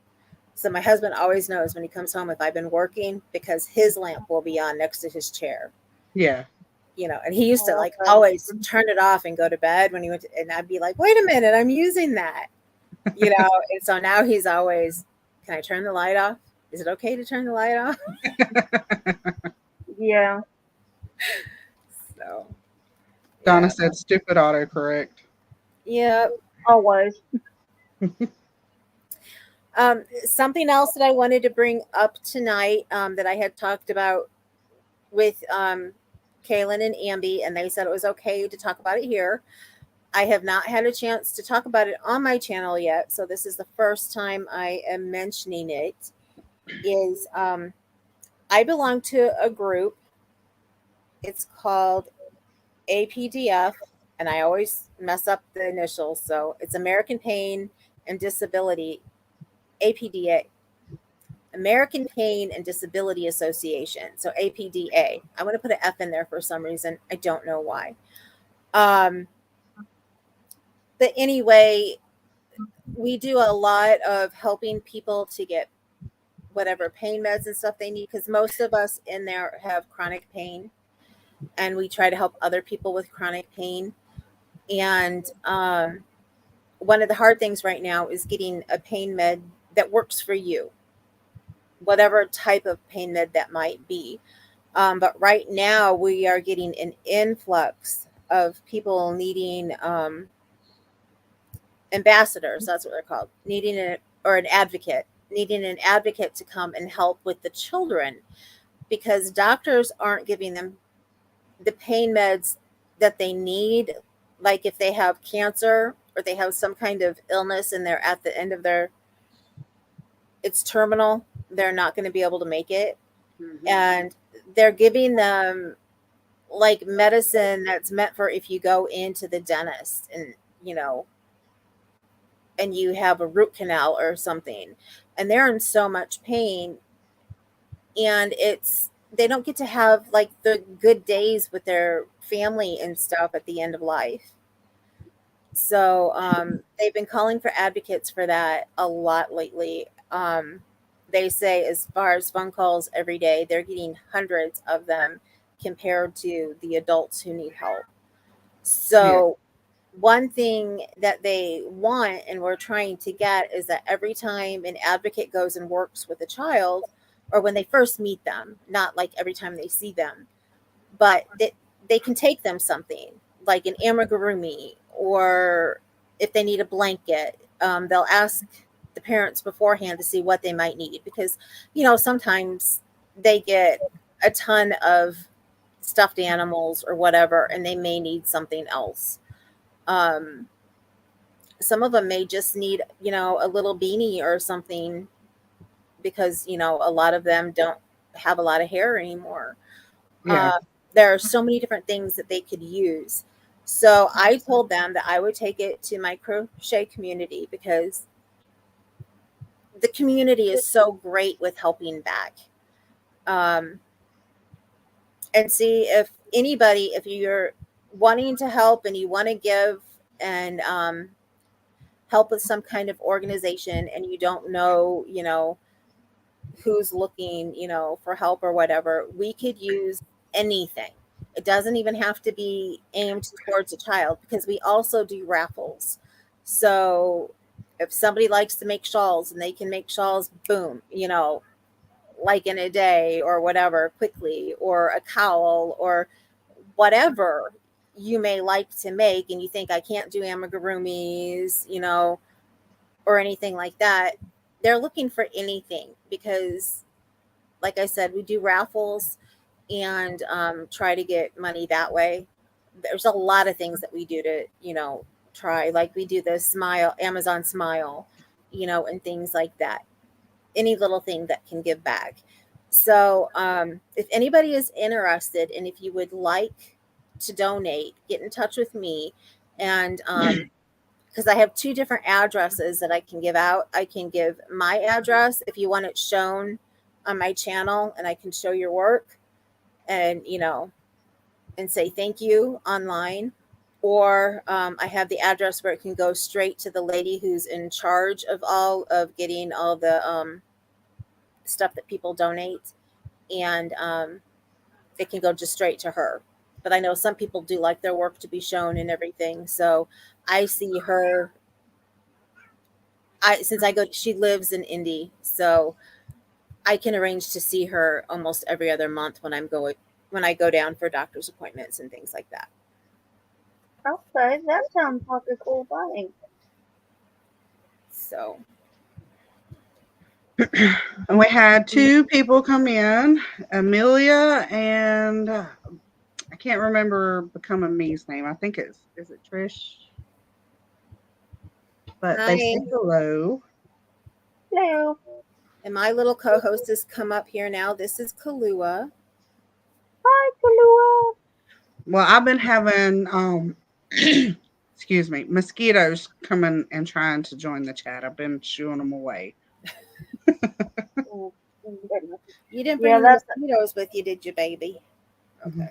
So my husband always knows when he comes home if I've been working, because his lamp will be on next to his chair. Yeah. And he used to like Okay. always turn it off and go to bed when he went to, and I'd be like, wait a minute, I'm using that. And so now he's always, can I turn the light off? Is it okay to turn the light off? Yeah. So Donna yeah. said stupid autocorrect. Yeah. Always. Something else that I wanted to bring up tonight that I had talked about with Kaylin and Ambi, and they said it was okay to talk about it here. I have not had a chance to talk about it on my channel yet, so this is the first time I am mentioning it, is I belong to a group. It's called APDF, and I always mess up the initials, so it's American Pain and Disability, APDA, American Pain and Disability Association, so APDA. I want to put an F in there for some reason. I don't know why. But anyway, we do a lot of helping people to get whatever pain meds and stuff they need, because most of us in there have chronic pain, and we try to help other people with chronic pain. And one of the hard things right now is getting a pain med that works for you, whatever type of pain med that might be. But right now we are getting an influx of people needing ambassadors. That's what they're called. Needing an advocate, needing an advocate to come and help with the children, because doctors aren't giving them the pain meds that they need. Like if they have cancer or they have some kind of illness and they're at the end of it's terminal, they're not going to be able to make it. Mhm. And they're giving them like medicine that's meant for if you go into the dentist and, and you have a root canal or something, and they're in so much pain, and they don't get to have like the good days with their family and stuff at the end of life. So they've been calling for advocates for that a lot lately. They say as far as phone calls every day, they're getting hundreds of them compared to the adults who need help. So one thing that they want and we're trying to get is that every time an advocate goes and works with a child, or when they first meet them, not like every time they see them, but they can take them something like an amigurumi, or if they need a blanket, they'll ask the parents beforehand to see what they might need, because sometimes they get a ton of stuffed animals or whatever and they may need something else. Some of them may just need a little beanie or something, because a lot of them don't have a lot of hair anymore. Yeah. There are so many different things that they could use. So I told them that I would take it to my crochet community, because the community is so great with helping back. And see if anybody, if you're wanting to help and you want to give and help with some kind of organization, and you don't know, who's looking, for help or whatever, we could use anything. It doesn't even have to be aimed towards a child, because we also do raffles. So if somebody likes to make shawls and they can make shawls, boom, like in a day or whatever, quickly, or a cowl or whatever you may like to make, and you think I can't do amigurumis, or anything like that, they're looking for anything, because like I said, we do raffles and try to get money that way. There's a lot of things that we do to, try, like we do the Amazon Smile, and things like that. Any little thing that can give back. So if anybody is interested, and if you would like to donate, get in touch with me. And because I have 2 different addresses that I can give out. I can give my address if you want it shown on my channel, and I can show your work and, and say thank you online. Or I have the address where it can go straight to the lady who's in charge of getting all the stuff that people donate, and it can go just straight to her. But I know some people do like their work to be shown and everything, so I see her. She lives in Indy, so I can arrange to see her almost every other month when I go down for doctor's appointments and things like that. Okay, that sounds like a cool thing. So And we had 2 people come in, Amelia and I can't remember Becoming Me's name. I think is it Trish? But hi. they said hello. Hello. And my little co-host has come up here now. This is Kalua. Hi, Kalua. Well, I've been having excuse me, mosquitoes coming and trying to join the chat. I've been shooing them away. Oh, goodness. You didn't bring the mosquitoes with you, did you, baby? Okay.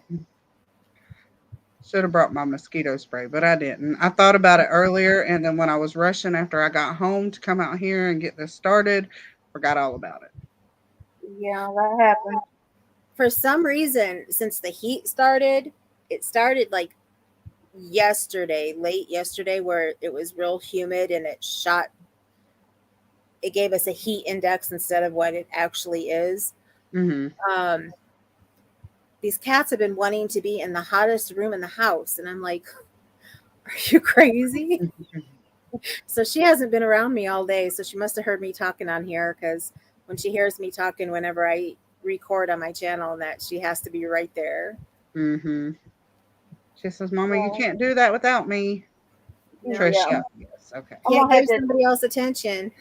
Should have brought my mosquito spray, but I didn't. I thought about it earlier, and then when I was rushing after I got home to come out here and get this started, forgot all about it. Yeah, that happened. For some reason, since the heat started, it started like late yesterday, where it was real humid and it gave us a heat index instead of what it actually is. Mm-hmm. These cats have been wanting to be in the hottest room in the house. And I'm like, are you crazy? So she hasn't been around me all day. So she must have heard me talking on here, because when she hears me talking whenever I record on my channel, that she has to be right there. Mm-hmm. She says, Mama, you can't do that without me. No. Trisha. Yes. Okay. I'm Can't gonna have give to. somebody else attention.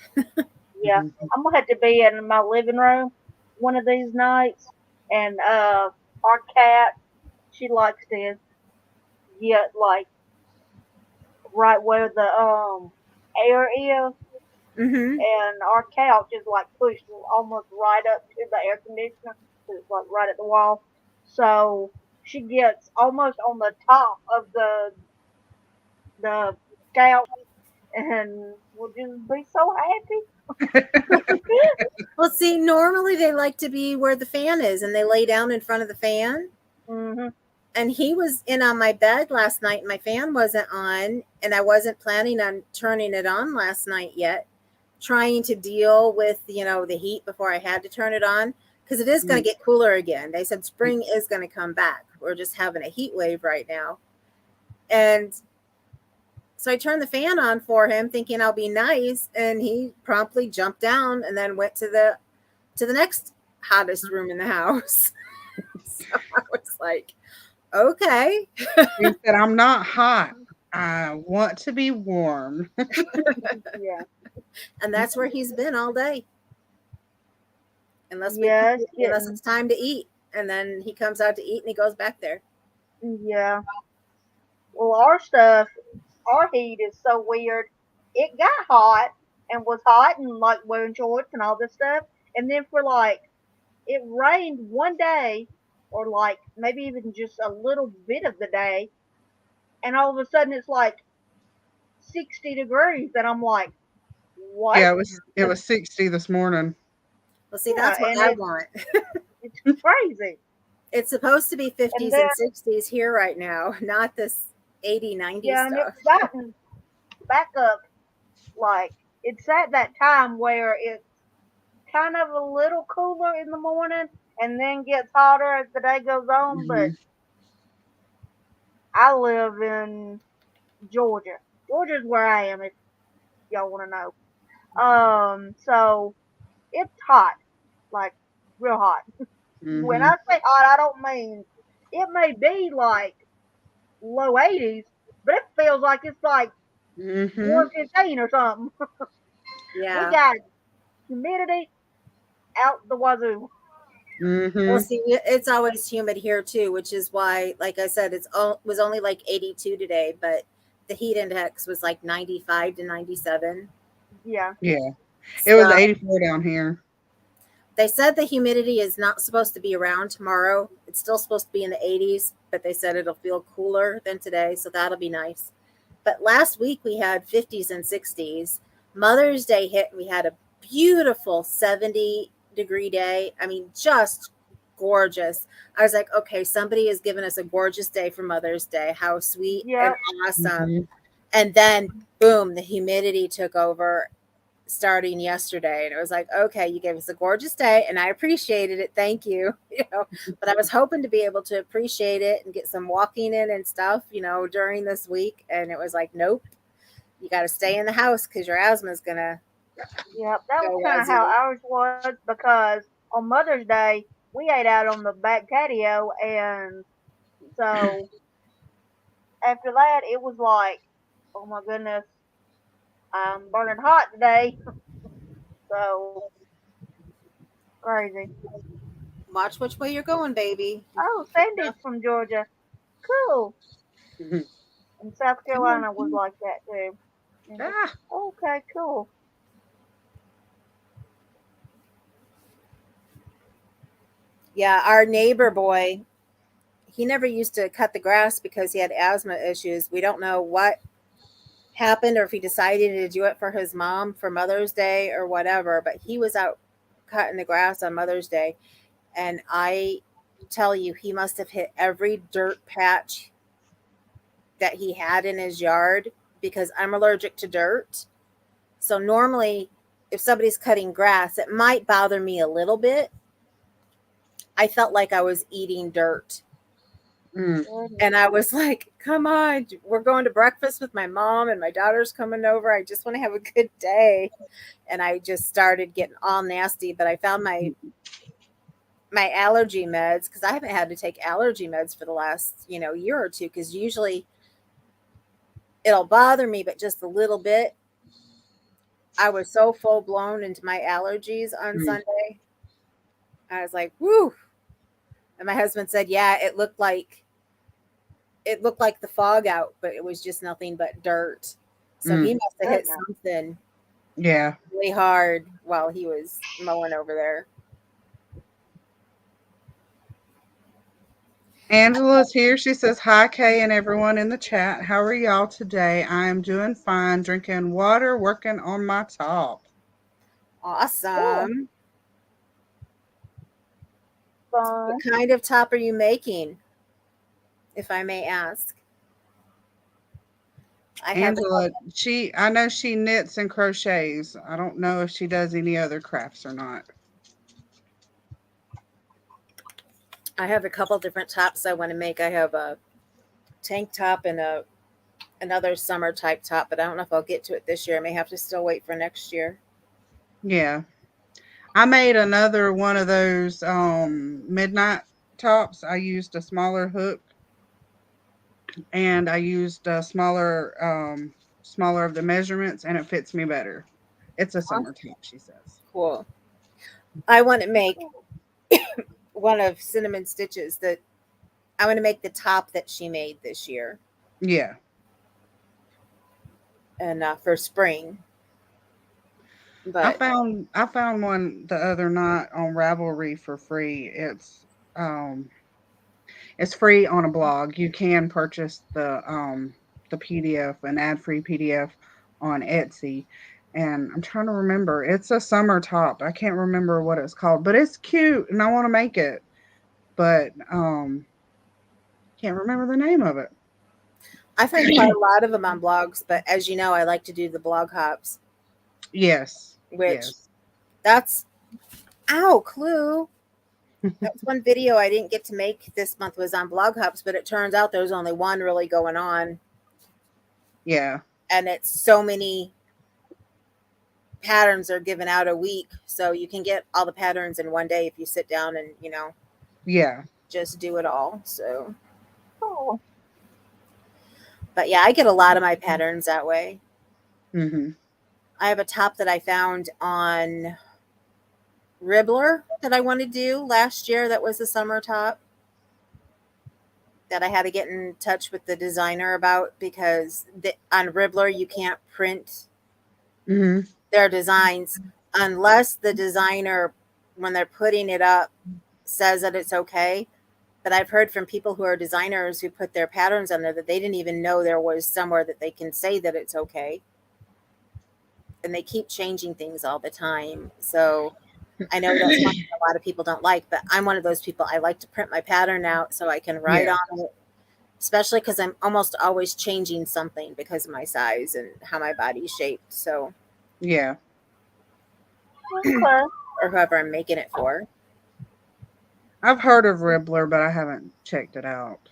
Yeah, Mhm. I'm gonna have to be in my living room one of these nights, and our cat, she likes to get like right where the air is, Mm-hmm. and our couch is like pushed almost right up to the air conditioner. 'Cause it's like right at the wall, so she gets almost on the top of the couch, and will just be so happy. Well, see, normally they like to be where the fan is, and they lay down in front of the fan. Mhm. And he was in on my bed last night, and my fan wasn't on, and I wasn't planning on turning it on last night yet, trying to deal with, the heat before I had to turn it on, because it is going to get cooler again. They said spring is going to come back. We're just having a heat wave right now. And so I turned the fan on for him, thinking I'll be nice, and he promptly jumped down and then went to the next hottest room in the house. So I was like, okay. He said, I'm not hot. I want to be warm. Yeah. And that's where he's been all day. Unless Yeah, unless it's time to eat. And then he comes out to eat and he goes back there. Yeah. Well, our heat is so weird. It got hot and was hot and like wearing shorts and all this stuff. And then for like, it rained one day or like maybe even just a little bit of the day. And all of a sudden it's like 60 degrees. And I'm like, what? Yeah, it was 60 this morning. Well, see, Yeah, that's what and I want. it's crazy. It's supposed to be And 50s then, and 60s here right now, not this 80, 90 yeah, and stuff. it's gotten back up. Like, it's at that time where it's kind of a little cooler in the morning and then gets hotter as the day goes on. But Mhm. I live in Georgia. Georgia's where I am, if y'all want to know. So it's hot, like real hot. When Mhm. I say hot, I don't mean it may be like low 80s, but it feels like it's like Mhm. 115 or something. We Yeah. got humidity out the wazoo. Well, Mhm. see, it's always humid here too, which is why, like I said, was only like 82 today, but the heat index was like 95 to 97. Yeah. Yeah. It was So 84 down here. they said the humidity is not supposed to be around tomorrow. It's still supposed to be in the 80s, but they said it'll feel cooler than today, so that'll be nice. But last week we had 50s and 60s. Mother's Day hit, and we had a beautiful 70-degree day. I mean, just gorgeous. I was like, okay, somebody has given us a gorgeous day for Mother's Day. How sweet and Yeah. awesome. Mhm. And then, boom, the humidity took over starting yesterday, and it was like, okay, you gave us a gorgeous day and I appreciated it, thank you. But I was hoping to be able to appreciate it and get some walking in and stuff, during this week, and it was like, nope, you got to stay in the house because your asthma is gonna Yeah. That was go kind of how wazoo. ours was because on Mother's Day, we ate out on the back patio. And so after that, it was like, oh my goodness, I'm burning hot today. So crazy. Watch which way you're going, baby. Oh, Sandy's from Georgia. Cool. Mhm. And South Come on. Carolina was like that too. And it's, Ah. okay, cool. Yeah, our neighbor boy, he never used to cut the grass because he had asthma issues. We don't know what happened or if he decided to do it for his mom for Mother's Day or whatever, but he was out cutting the grass on Mother's Day, and I tell you, he must have hit every dirt patch that he had in his yard because I'm allergic to dirt. So normally if somebody's cutting grass, it might bother me a little bit. I felt like I was eating dirt. And I was like, come on, we're going to breakfast with my mom and my daughter's coming over. I just want to have a good day. And I just started getting all nasty, but I found my allergy meds, because I haven't had to take allergy meds for the last, year or two, because usually it'll bother me, but just a little bit. I was so full blown into my allergies on Sunday. I was like, whoo. And my husband said, yeah, it looked like the fog out, but it was just nothing but dirt. So he must have hit something really hard while he was mowing over there. Angela's here. She says, hi, Kay, and everyone in the chat. How are y'all today? I am doing fine, drinking water, working on my top. Awesome. Fun. What kind of top are you making, if I may ask? Angela, I know she knits and crochets. I don't know if she does any other crafts or not. I have a couple different tops I want to make. I have a tank top and another summer type top, but I don't know if I'll get to it this year. I may have to still wait for next year. Yeah. I made another one of those midnight tops. I used a smaller hook, and I used a smaller of the measurements, and it fits me better. It's a summer top, she says. Cool. I want to make one of Cinnamon Stitches that I want to make the top that she made this year. Yeah. And for spring. But I found one the other night on Ravelry for free. It's free on a blog. You can purchase the PDF, an ad-free PDF on Etsy. And I'm trying to remember. It's a summer top. I can't remember what it's called, but it's cute and I want to make it. But can't remember the name of it. I find quite a lot of them on blogs, but as you know, I like to do the blog hops. Yes. Which that's clue. That's one video I didn't get to make this month was on blog hops, but it turns out there's only one really going on. Yeah. And it's so many patterns are given out a week. So you can get all the patterns in one day if you sit down and, just do it all. So Cool. But yeah, I get a lot of my patterns that way. Mm-hmm. I have a top that I found on Ribbler that I wanted to do last year. That was a summer top that I had to get in touch with the designer about because on Ribbler you can't print their designs unless the designer, when they're putting it up, says that it's okay. But I've heard from people who are designers who put their patterns on there that they didn't even know there was somewhere that they can say that it's okay. And they keep changing things all the time. So I know that's something a lot of people don't like, but I'm one of those people. I like to print my pattern out so I can write on it, especially because I'm almost always changing something because of my size and how my body's shaped. So yeah. Okay. Or whoever I'm making it for. I've heard of Ribbler, but I haven't checked it out.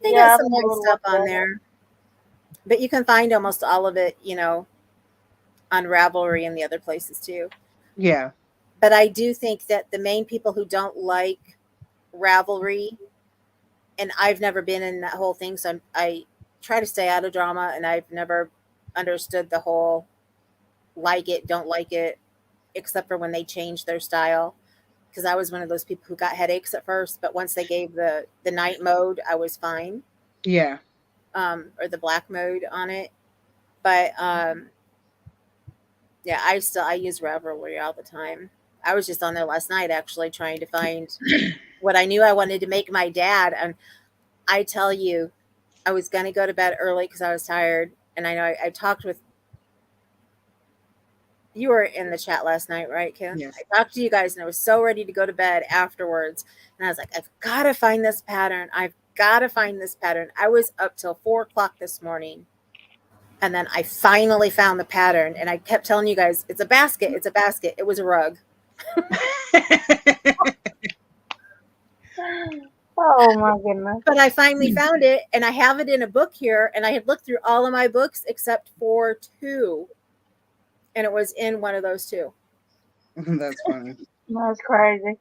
They got some nice stuff on there. But you can find almost all of it, on Ravelry and the other places too. Yeah. But I do think that the main people who don't like Ravelry, and I've never been in that whole thing, so I try to stay out of drama, and I've never understood the whole like it, don't like it, except for when they change their style. Because I was one of those people who got headaches at first, but once they gave the night mode, I was fine. Yeah. Or the black mode on it. But yeah, I use Ravelry all the time. I was just on there last night actually trying to find what I knew I wanted to make my dad. And I tell you, I was going to go to bed early because I was tired. And I know I talked with, you were in the chat last night, right, Kim? Yes. I talked to you guys and I was so ready to go to bed afterwards. And I was like, I've got to find this pattern. I've got to find this pattern. I was up till 4 o'clock this morning. And then I finally found the pattern. And I kept telling you guys, it's a basket. It's a basket. It was a rug. Oh my goodness. But I finally found it, and I have it in a book here, and I had looked through all of my books except for 2, and it was in one of those 2. That's funny. That's crazy.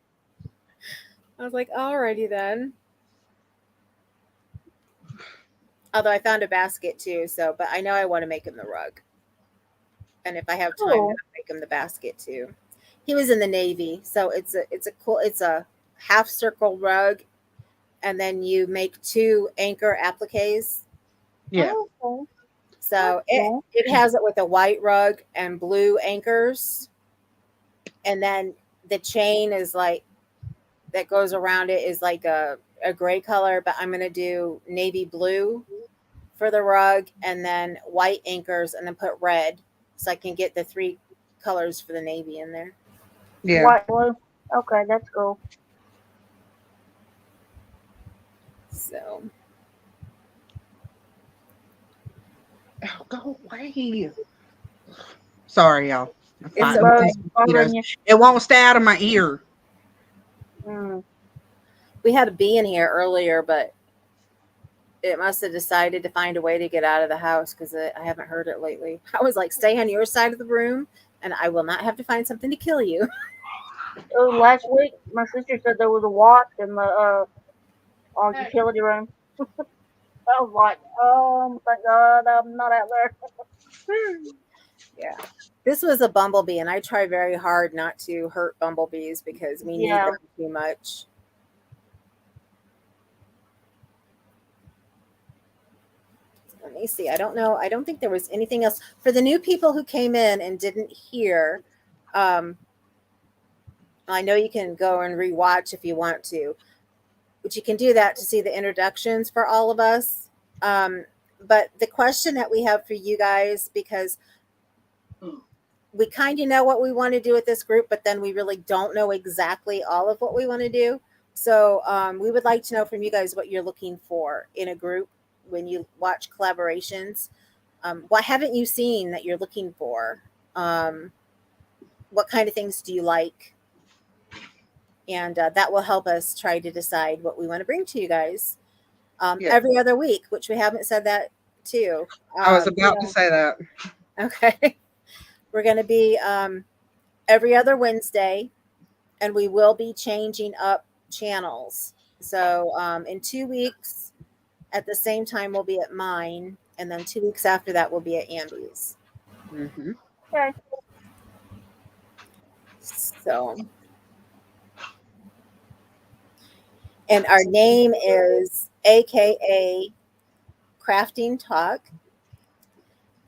I was like, alrighty then. Although I found a basket too, but I know I want to make him the rug. And if I have time, Cool. I'll make him the basket too. He was in the Navy, so it's a half circle rug, and then you make 2 anchor appliques. Yeah. Okay. So Okay. it has it with a white rug and blue anchors, and then the chain is like that goes around it is like a gray color, but I'm gonna do navy blue for the rug, and then white anchors, and then put red, so I can get the 3 colors for the navy in there. Yeah. White blue. Okay, that's cool. So Oh, go away. Sorry, y'all. It's Fighting okay. with these Bothering mosquitoes. you? It won't stay out of my ear. Mm. we had a bee in here earlier, but it must have decided to find a way to get out of the house because I haven't heard it lately. I was like, stay on your side of the room, and I will not have to find something to kill you. Last week, my sister said there was a wasp in the utility room. I was like, thank God I'm not out there. Yeah. This was a bumblebee, and I try very hard not to hurt bumblebees because we need Yeah. them too much. Let me see. I don't know. I don't think there was anything else. For the new people who came in and didn't hear, I know you can go and rewatch if you want to, but you can do that to see the introductions for all of us. But the question that we have for you guys, because we kind of know what we want to do with this group, but then we really don't know exactly all of what we want to do. So we would like to know from you guys what you're looking for in a group when you watch collaborations. What haven't you seen that you're looking for? What kind of things do you like? And that will help us try to decide what we want to bring to you guys Yeah. every other week, which we haven't said that too. I was about to say that. Okay. We're going to be every other Wednesday, and we will be changing up channels. So in 2 weeks, at the same time, we'll be at mine, and then 2 weeks after that, we'll be at Andy's. Mm-hmm. Okay. So, and our name is AKA Crafting Talk,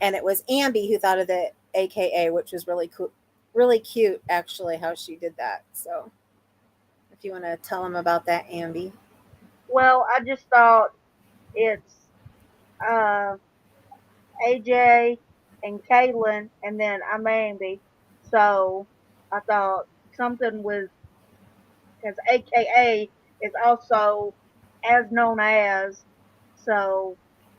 and it was Ambi who thought of the AKA, which was really cool, really cute, actually, how she did that. So, if you want to tell them about that, Ambi. Well, I just thought it's AJ and Kaylin, and then I'm Ambi. So I thought something with, because AKA is also as known as. So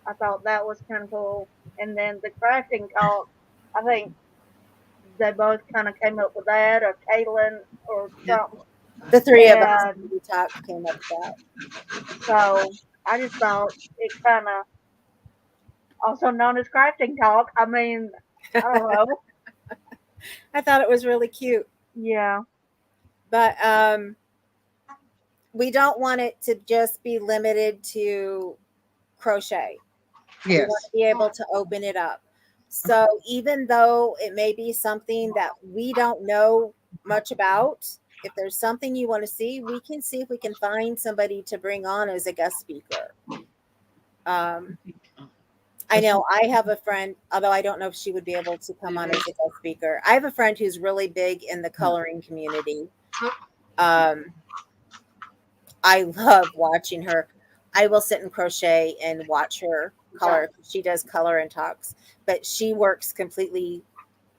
I thought that was kind of cool. And then the crafting talk, I think they both kind of came up with that, or Kaylin, or something. The 3 of us And who talked came up with that. so I just thought it kind of, also known as crafting talk. I mean, I don't know. I thought it was really cute, Yeah. but we don't want it to just be limited to crochet. We Yes. want to be able to open it up. So even though it may be something that we don't know much about, if there's something you want to see, we can see if we can find somebody to bring on as a guest speaker. I know I have a friend, although I don't know if she would be able to come on as a guest speaker. I have a friend who's really big in the coloring community. I love watching her. I will sit and crochet and watch her color. She does color and talks, but she works completely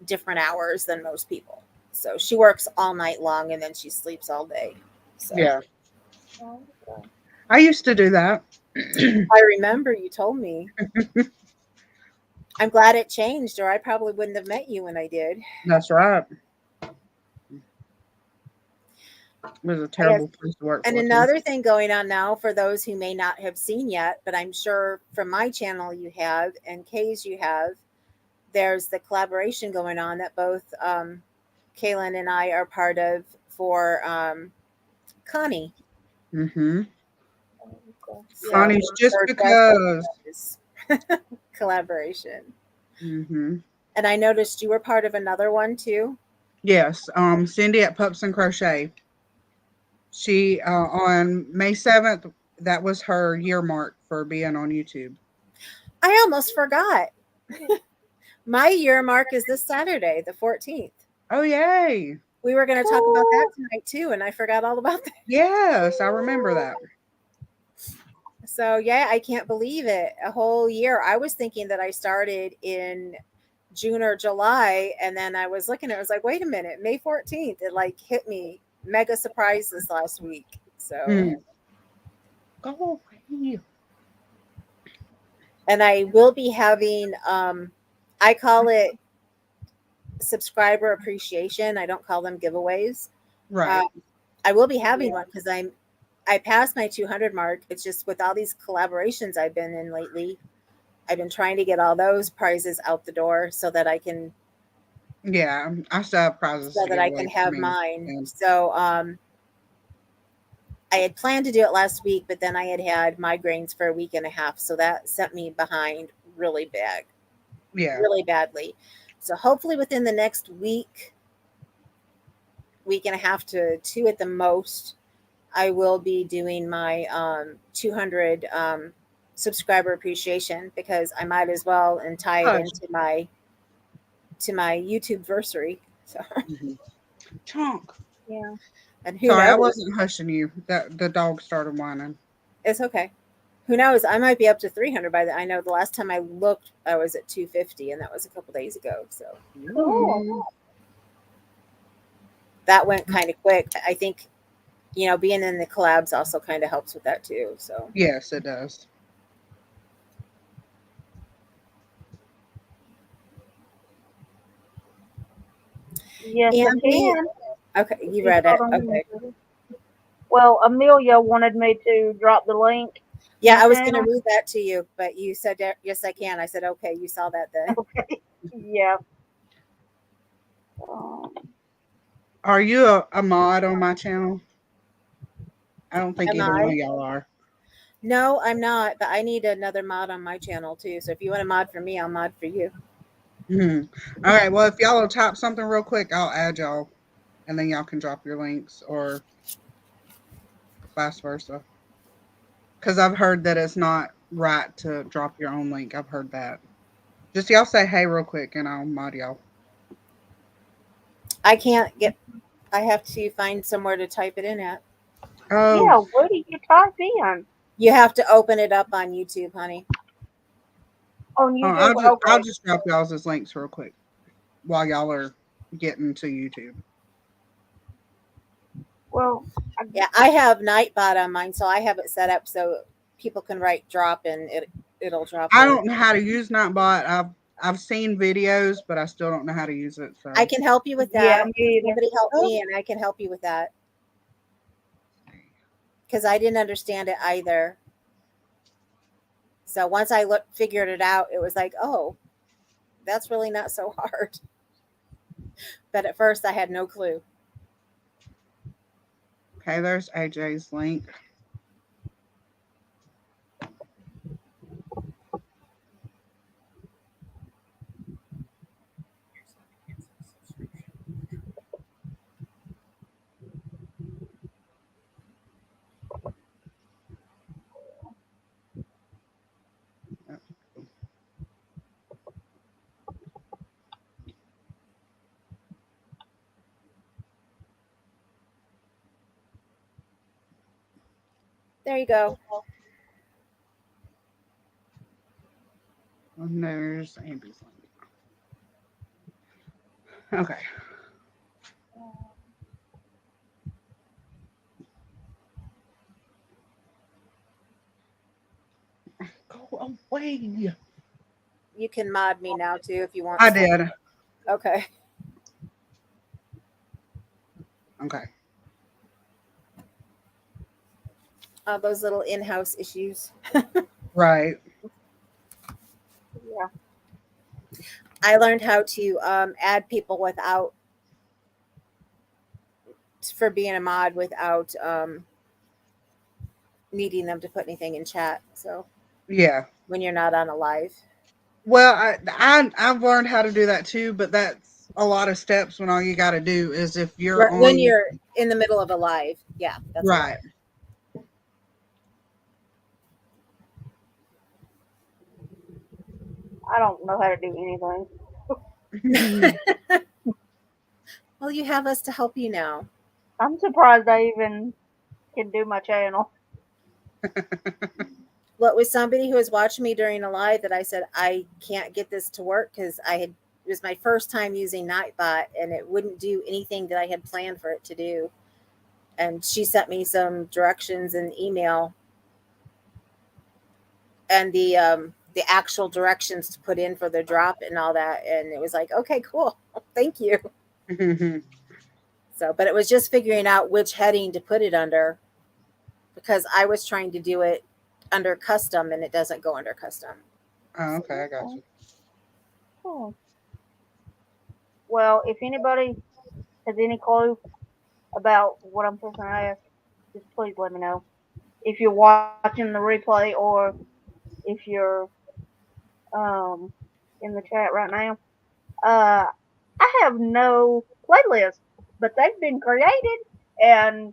different hours than most people. So she works all night long and then she sleeps all day. So. Yeah. I used to do that. I remember you told me. I'm glad it changed, or I probably wouldn't have met you when I did. That's right. It was a terrible place to work And for. Too. another thing going on now, for those who may not have seen yet, but I'm sure from my channel you have, and Kay's you have, there's the collaboration going on that both Kaylin and I are part of for Connie. Mm-hmm. So, Connie's just for because. collaboration. Mm-hmm. And I noticed you were part of another one too. Yes. Cindy at Pups and Crochet. She on May 7th, that was her year mark for being on YouTube. I almost forgot. My year mark is this Saturday, the 14th. Oh, yay. We were going to talk about that tonight too, and I forgot all about that. Yes, I remember that. So, yeah, I can't believe it. A whole year. I was thinking that I started in June or July, and then I was looking at it, I was like, wait a minute, May 14th. It like hit me. Mega surprise this last week. So, Go away. And I will be having, I call it subscriber appreciation. I don't call them giveaways. Right. I will be having one because I passed my 200 mark. It's just with all these collaborations I've been in lately, I've been trying to get all those prizes out the door so that I can. Yeah, I still have prizes so that I can have mine. And so I had planned to do it last week, but then I had migraines for a week and a half, so that sent me behind really bad. Yeah, really badly. So hopefully within the next week and a half to 2 at the most, I will be doing my 200 subscriber appreciation, because I might as well and tie it into my YouTube versary. So chunk. Yeah. And who Sorry, knows? I wasn't hushing you. That the dog started whining. It's okay. Who knows? I might be up to 300 by the. I know the last time I looked, I was at 250, and that was a couple days ago. So Cool. that went kind of quick. I think, being in the collabs also kind of helps with that too. So Yes, it does. Yes, I can. Okay, you read it. Okay. Well, Amelia wanted me to drop the link. Yeah, I was going to read that to you, but you said, yes, I can. I said, okay, you saw that then. Okay. Yeah. Are you a mod on my channel? I don't think either one of y'all are. No, I'm not, but I need another mod on my channel too. So if you want to mod for me, I'll mod for you. All right. Well, if y'all will type something real quick, I'll add y'all, and then y'all can drop your links, or vice versa. Because I've heard that it's not right to drop your own link. I've heard that. Just y'all say hey real quick, and I'll mod y'all. I have to find somewhere to type it in at. Oh. Yeah, where do you type in? You have to open it up on YouTube, honey. On YouTube, I'll just drop y'all's links real quick while y'all are getting to YouTube. Well, yeah, I have Nightbot on mine, so I have it set up so people can write drop and it'll drop. I don't know how to use Nightbot. I've seen videos, but I still don't know how to use it. So I can help you with that. Yeah, somebody help me, and I can help you with that, because I didn't understand it either. So once I figured it out, it was like, oh, that's really not so hard. But at first, I had no clue. Okay, there's AJ's link. There you go. And there's Amy's link. Okay. away. You can mod me now too if you want. I to. did. Okay. Okay. All those little in-house issues. Right. Yeah. I learned how to add people without for being a mod without needing them to put anything in chat. So Yeah. when you're not on a live. Well, I've learned how to do that too, but that's a lot of steps when all you got to do is if you're When on. you're in the middle of a live. Yeah, that's a lot. Right. I don't know how to do anything. Well, you have us to help you now. I'm surprised I even can do my channel. Well, it was somebody who was watching me during a live that I said I can't get this to work because it was my first time using Nightbot and it wouldn't do anything that I had planned for it to do. And she sent me some directions in email and the actual directions to put in for the drop and all that. And it was like, okay, cool. Thank you. So, but it was just figuring out which heading to put it under because I was trying to do it under custom and it doesn't go under custom. Oh, okay, I got you. Oh. Well, if anybody has any clue about what I'm supposed to ask, just please let me know. If you're watching the replay or if you're in the chat right now. I have no playlist, but they've been created and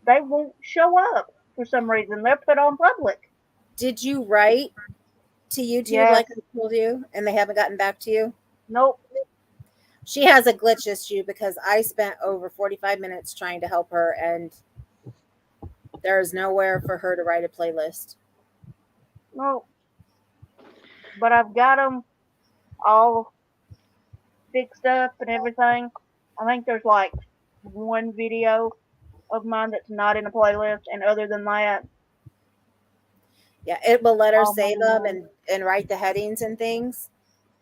they won't show up for some reason. They're put on public. Did you write to YouTube Yes. like I told you and they haven't gotten back to you? Nope. She has a glitch issue because I spent over 45 minutes trying to help her and there is nowhere for her to write a playlist. Nope. But I've got them all fixed up and everything. I think there's like one video of mine that's not in a playlist, and other than that, Yeah, it will let her all save mine them and write the headings and things,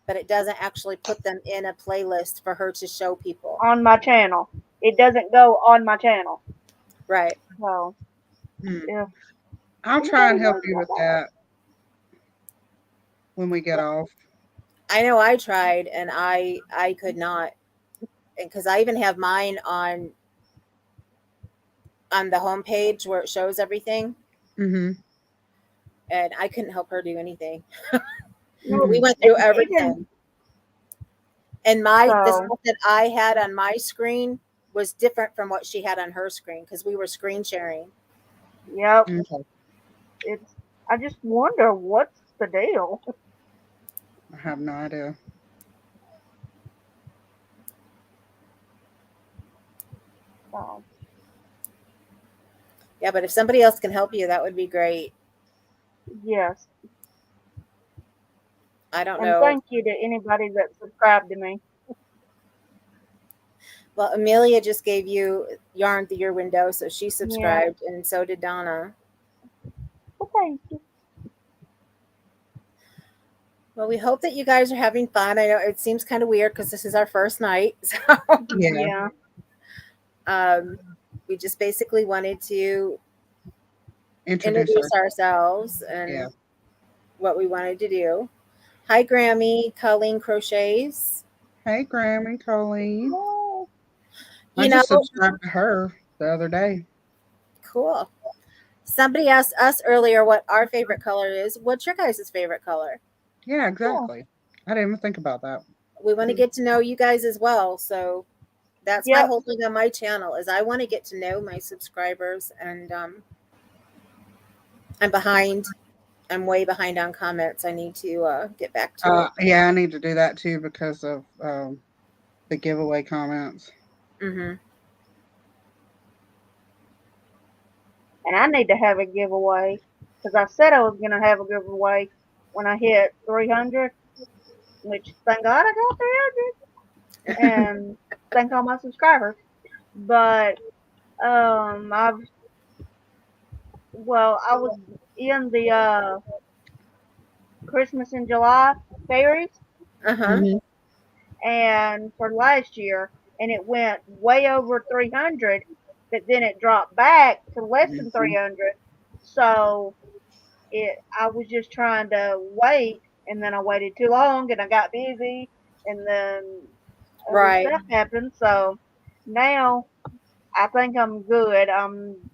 but it doesn't actually put them in a playlist for her to show people. on my channel. It doesn't go on my channel. Right. So, yeah. I'll try and help Anybody you knows with about that when we get off. I know I tried and I could not, because I even have mine on the homepage where it shows everything, Mm-hmm. and I couldn't help her do anything. No, We went through even- everything, and the So- stuff that I had on my screen was different from what she had on her screen because we were screen sharing. Yep. Okay. I just wonder what's the deal. I have no idea. So, Yeah, but if somebody else can help you, that would be great. yes. I don't And know. thank you to anybody that subscribed to me. Well, Amelia just gave you yarn through your window, so she subscribed, and so did Donna. Well, thank you. Well, we hope that you guys are having fun. I know it seems kind of weird because this is our first night. So Yeah. we just basically wanted to Introduce introduce her. ourselves and Yeah. what we wanted to do. Hi, Grammy, Colleen Crochets. Hey, Grammy, Colleen. Oh, I You know, just subscribed to her the other day. cool. Somebody asked us earlier what our favorite color is. What's your guys' favorite color? Yeah, exactly. I didn't even think about that. We want to get to know you guys as well. So that's my Yep. whole thing on my channel is I want to get to know my subscribers, and I'm behind. I'm way behind on comments. I need to get back to it. Yeah, I need to do that too because of the giveaway comments. Mm-hmm. and I need to have a giveaway because I said I was going to have a giveaway when I hit 300, which thank God I got 300, and thank all my subscribers. But I was in the Christmas in July fairies, Uh-huh. Mhm. and for last year, and it went way over 300, but then it dropped back to less than Mhm. 300. So I was just trying to wait, and then I waited too long, and I got busy, and then other Right. stuff happened. So now I think I'm good. I'm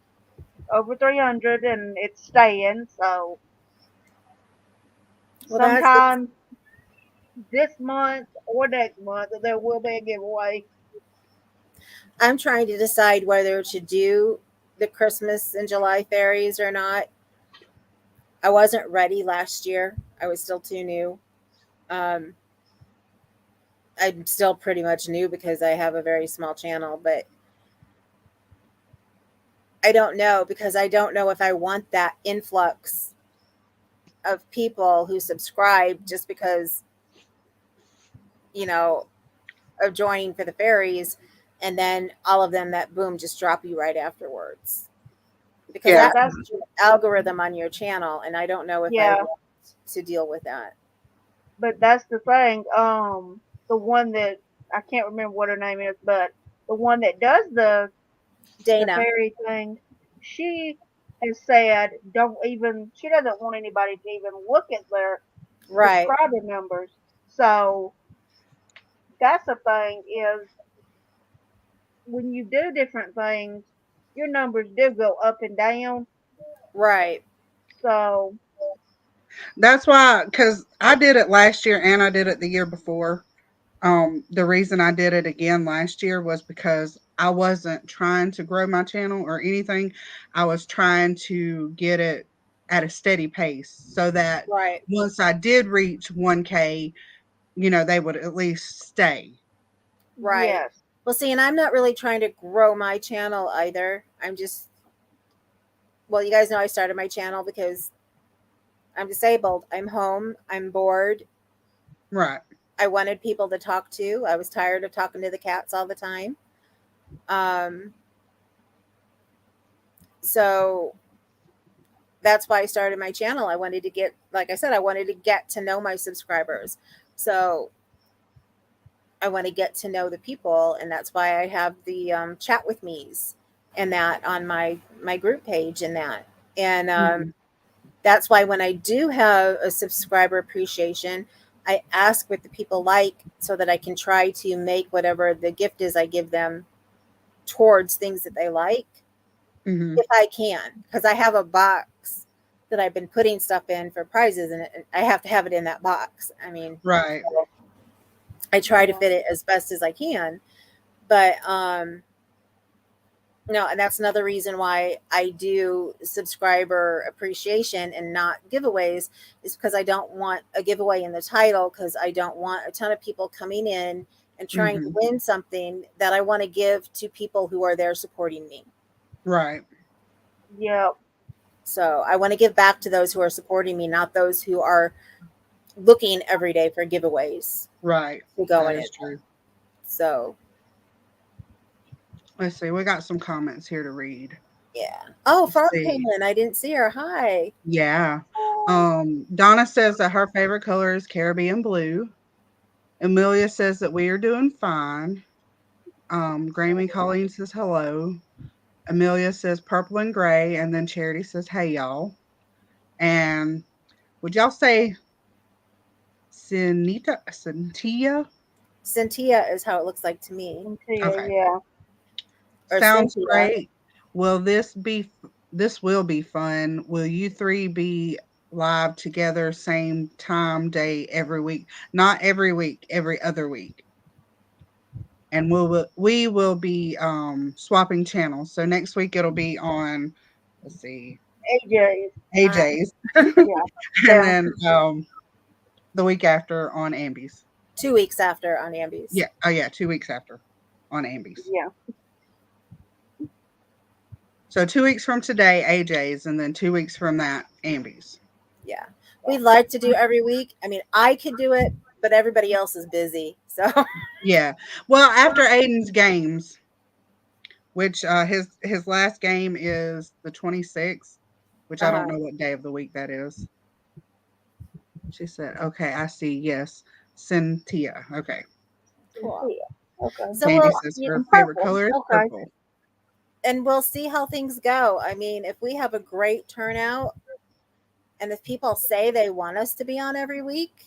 over 300, and it's staying. So Well, that's good. sometime this month or next month, there will be a giveaway. I'm trying to decide whether to do the Christmas and July fairies or not. I wasn't ready last year. I was still too new. Um, I'm still pretty much new because I have a very small channel, but I don't know because I don't know if I want that influx of people who subscribe just because, you know, of joining for the fairies and then all of them that boom just drop you right afterwards. Because Yeah. Yeah, that that's is your algorithm on your channel and I don't know if I yeah. want to deal with that. But that's the thing. The one that I can't remember what her name is, but the one that does the Dana, fairy thing, she has said don't even. She doesn't want anybody to even look at their right, subscriber numbers. So that's the thing is when you do different things, your numbers do go up and down. right, So That's why, because I did it last year and I did it the year before. The reason I did it again last year was because I wasn't trying to grow my channel or anything. I was trying to get it at a steady pace so that right. once I did reach 1K, they would at least stay. Right. yes, Well, see, and I'm not really trying to grow my channel either. I'm just, well, you guys know I started my channel because I'm disabled. I'm home. I'm bored. Right. I wanted people to talk to. I was tired of talking to the cats all the time. Um, so that's why I started my channel. I wanted to get, like I said, I wanted to get to know my subscribers. So I want to get to know the people, and that's why I have the chat with me's and that on my group page and that. And Mhm. that's why when I do have a subscriber appreciation, I ask what the people like so that I can try to make whatever the gift is I give them towards things that they like Mhm. if I can, because I have a box that I've been putting stuff in for prizes and I have to have it in that box. I mean, Right. I try to yeah, fit it as best as I can, but no, and that's another reason why I do subscriber appreciation and not giveaways is because I don't want a giveaway in the title because I don't want a ton of people coming in and trying to Mhm. win something that I want to give to people who are there supporting me. Right. yeah. So I want to give back to those who are supporting me, not those who are looking every day for giveaways Right. to go That in is it. true. So Let's see. We got some comments here to read. yeah. Oh, Let's from see. Kaylin. I didn't see her. Hi. Yeah. Donna says that her favorite color is Caribbean blue. Amelia says that we are doing fine. Grammy Colleen says hello. Amelia says purple and gray, and then Charity says, "Hey y'all." And would y'all say Cynthia? Cynthia is how it looks like to me. Until Okay, yeah, Or sounds Cynthia. great. Will this will be fun? Will you three be live together same time day every week? Not every week, every other week. And we will be swapping channels. So next week it'll be on, let's see, AJ's. Mine. AJ's, Yeah, and yeah, then the week after on Ambi's. 2 weeks after on Ambies. Yeah. Oh yeah, 2 weeks after on Ambi's. yeah. So 2 weeks from today, AJ's, and then 2 weeks from that, Ambi's. Yeah. We like to do every week. I mean, I could do it, but everybody else is busy. So, Yeah. Well, after Aiden's games, which his last game is the 26th, which I don't uh-huh. know what day of the week that is. She said, okay, I see. Yes. Cynthia. Okay. Cool. Yeah. Okay. So Sandy we'll says yeah, her favorite purple. color is Okay. purple. and we'll see how things go. I mean, if we have a great turnout and if people say they want us to be on every week,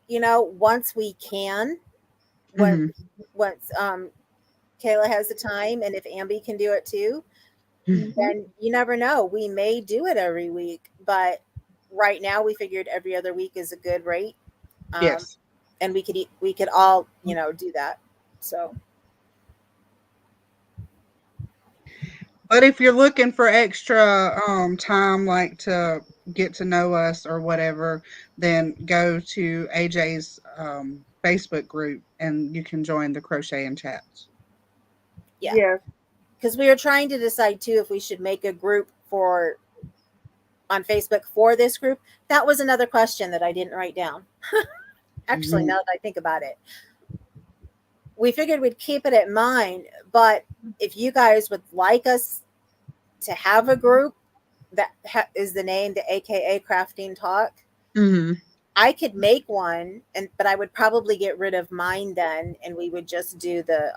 once we can, when Hmm. once Kayla has the time and if Ambi can do it too, Mhm. then you never know. We may do it every week, but right now we figured every other week is a good rate. Um, Yes. and we could all, do that. So But if you're looking for extra time, like to get to know us or whatever, then go to AJ's Facebook group and you can join the crochet and chats. yeah, Yes. because we were trying to decide too if we should make a group on Facebook for this group. That was another question that I didn't write down. Actually, Mhm. now that I think about it, we figured we'd keep it in mind. But if you guys would like us to have a group that is the name, the AKA Crafting Talk, Mhm. I could make one, but I would probably get rid of mine then, and we would just do the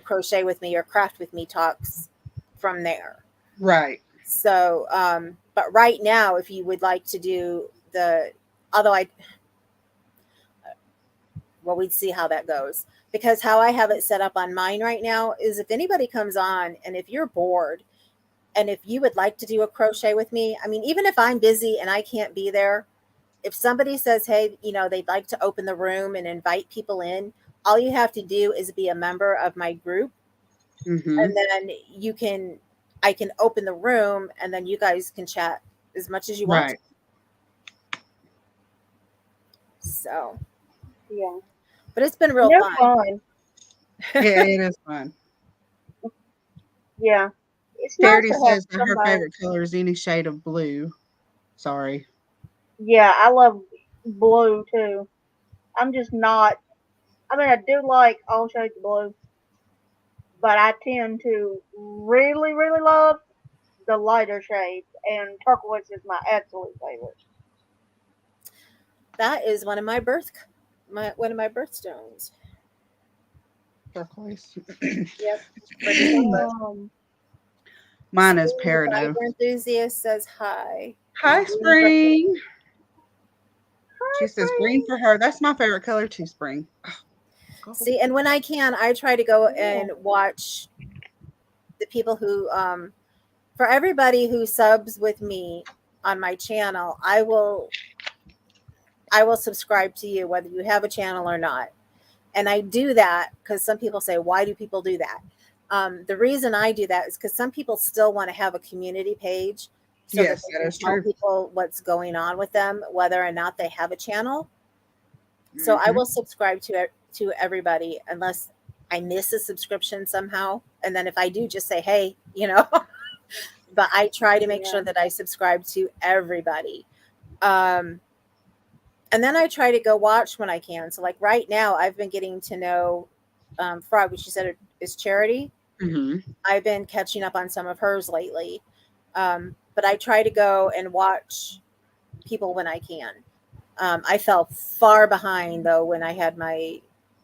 crochet with me or craft with me talks from there. Right. So, but right now, if you would like to do although we'd see how that goes, because how I have it set up on mine right now is if anybody comes on and if you're bored and if you would like to do a crochet with me, I mean, even if I'm busy and I can't be there, if somebody says, hey, they'd like to open the room and invite people in, all you have to do is be a member of my group. Mhm. And then I can open the room and then you guys can chat as much as you want to. Right. So, Yeah. but it's been real They're fun. fun. Yeah, it is fun. Yeah. It's nice Charity to have says that her somebody. favorite color is any shade of blue. Sorry. Yeah, I love blue too. I'm just not. I mean, I do like all shades of blue, but I tend to really, really love the lighter shades, and turquoise is my absolute favorite. That is one of my birthstones. Turquoise. Yep, for December. Mine is Spring peridot. Fiber Enthusiast says hi. Hi, And green for me. Spring. Hi, She says green for her. That's my favorite color too, Spring. Oh, See, and when I can, I try to go yeah. and watch the people who, for everybody who subs with me on my channel, I will subscribe to you whether you have a channel or not. And I do that because some people say, why do people do that? The reason I do that is because some people still want to have a community page so that yes, they that can is tell true. people what's going on with them, whether or not they have a channel. So I Hmm. will subscribe to everybody unless I miss a subscription somehow. And then if I do, just say, hey, but I try to make sure Yeah. that I subscribe to everybody. Um, and then I try to go watch when I can. So like right now, I've been getting to know Frog, which she said is Charity. Hmm. I've been catching up on some of hers lately. But I try to go and watch people when I can. I fell far behind though when I had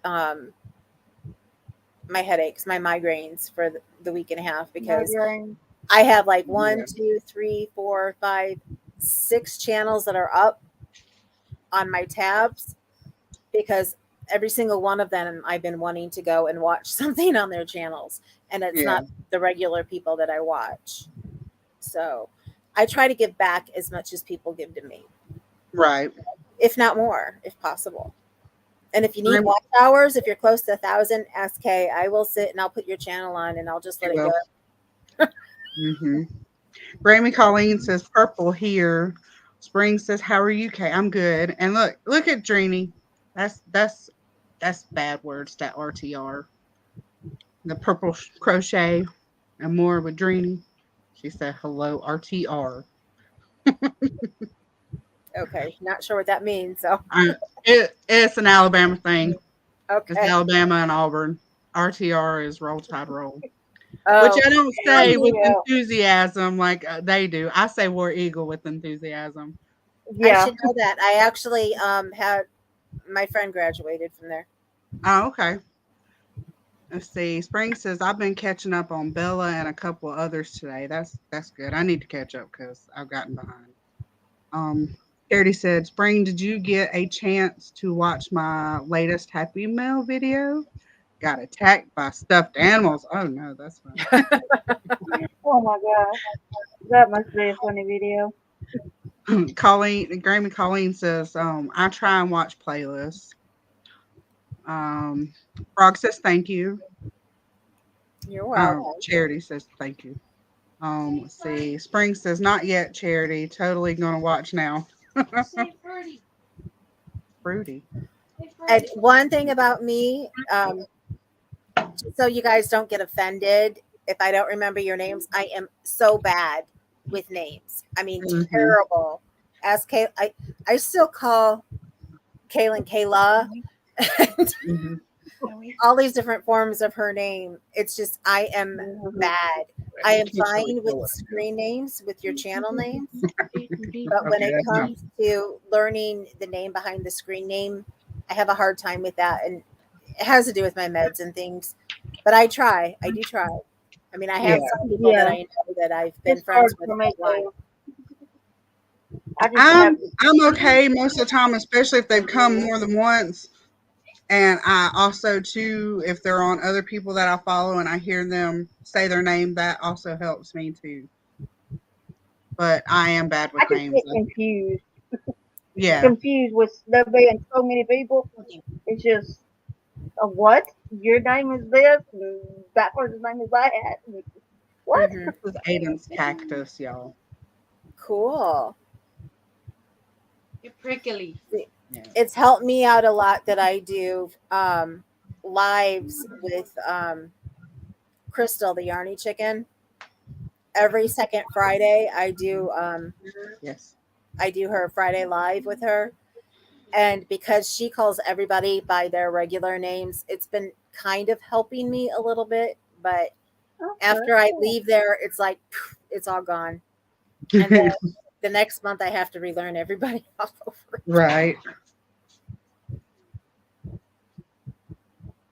um, my headaches, my migraines for the week and a half because Migraine. I have like Yeah. 1, 2, 3, 4, 5, 6 channels that are up on my tabs because every single one of them I've been wanting to go and watch something on their channels, and it's Yeah. not the regular people that I watch. So I try to give back as much as people give to me, Right. if not more, if possible. And if you need I'm, watch hours, if you're close to 1,000, ask Kay. I will sit and I'll put your channel on and I'll just let it go. hmm Grammy Colleen says purple here. Spring says, how are you, Kay? I'm good. And look at Dreamy. That's bad words, that RTR. The purple crochet and more with Dreamy. She said, hello, RTR. Okay, not sure what that means. So, It's an Alabama thing. It's okay. Alabama and Auburn. RTR is Roll Tide Roll. Which Oh, I don't say with Yeah. enthusiasm like they do. I say War Eagle with enthusiasm. I Yeah. should know that. I actually had my friend graduated from there. Oh, okay. Let's see. Spring says I've been catching up on Bella and a couple of others today. That's good. I need to catch up because I've gotten behind. Charity said, Spring, did you get a chance to watch my latest Happy Mail video? Got attacked by stuffed animals. Oh no, that's fun. Oh my gosh. That must be a funny video. Colleen says, I try and watch playlists. Frog says thank you. You're welcome. Charity says thank you. Let's see. Spring says not yet, Charity. Totally gonna watch now. Say Fruity. Fruity. Say And Fruity. one thing about me, so you guys don't get offended if I don't remember your names, I am so bad with names. I mean, Mhm. terrible. I still call Kaylin Kayla. Mhm. All these different forms of her name. It's just I am bad. I am fine with screen names, with your channel names, but when Okay, it that's not- comes to learning the name behind the screen name, I have a hard time with that, and it has to do with my meds and things. But I try. I do try. I mean, I have Yeah. some people that Yeah. I know that I've been It's friends hard with for a me lot. too. I just have I'm okay most of the time, especially if they've come more than once. And I also too, if they're on other people that I follow and I hear them say their name, that also helps me too. But I am bad with I just names. get confused. Yeah. Confused with there being so many people. It's just what? Your name is this and that person's name is that. What? Mhm. This is Aiden's cactus, y'all. Cool. You're prickly. Yeah. It's helped me out a lot that I do lives with Crystal, the Yarny chicken. Every second Friday, Yes. I do her Friday live with her, and because she calls everybody by their regular names, it's been kind of helping me a little bit. But after I leave there, it's like it's all gone, and then the next month I have to relearn everybody all over. Right.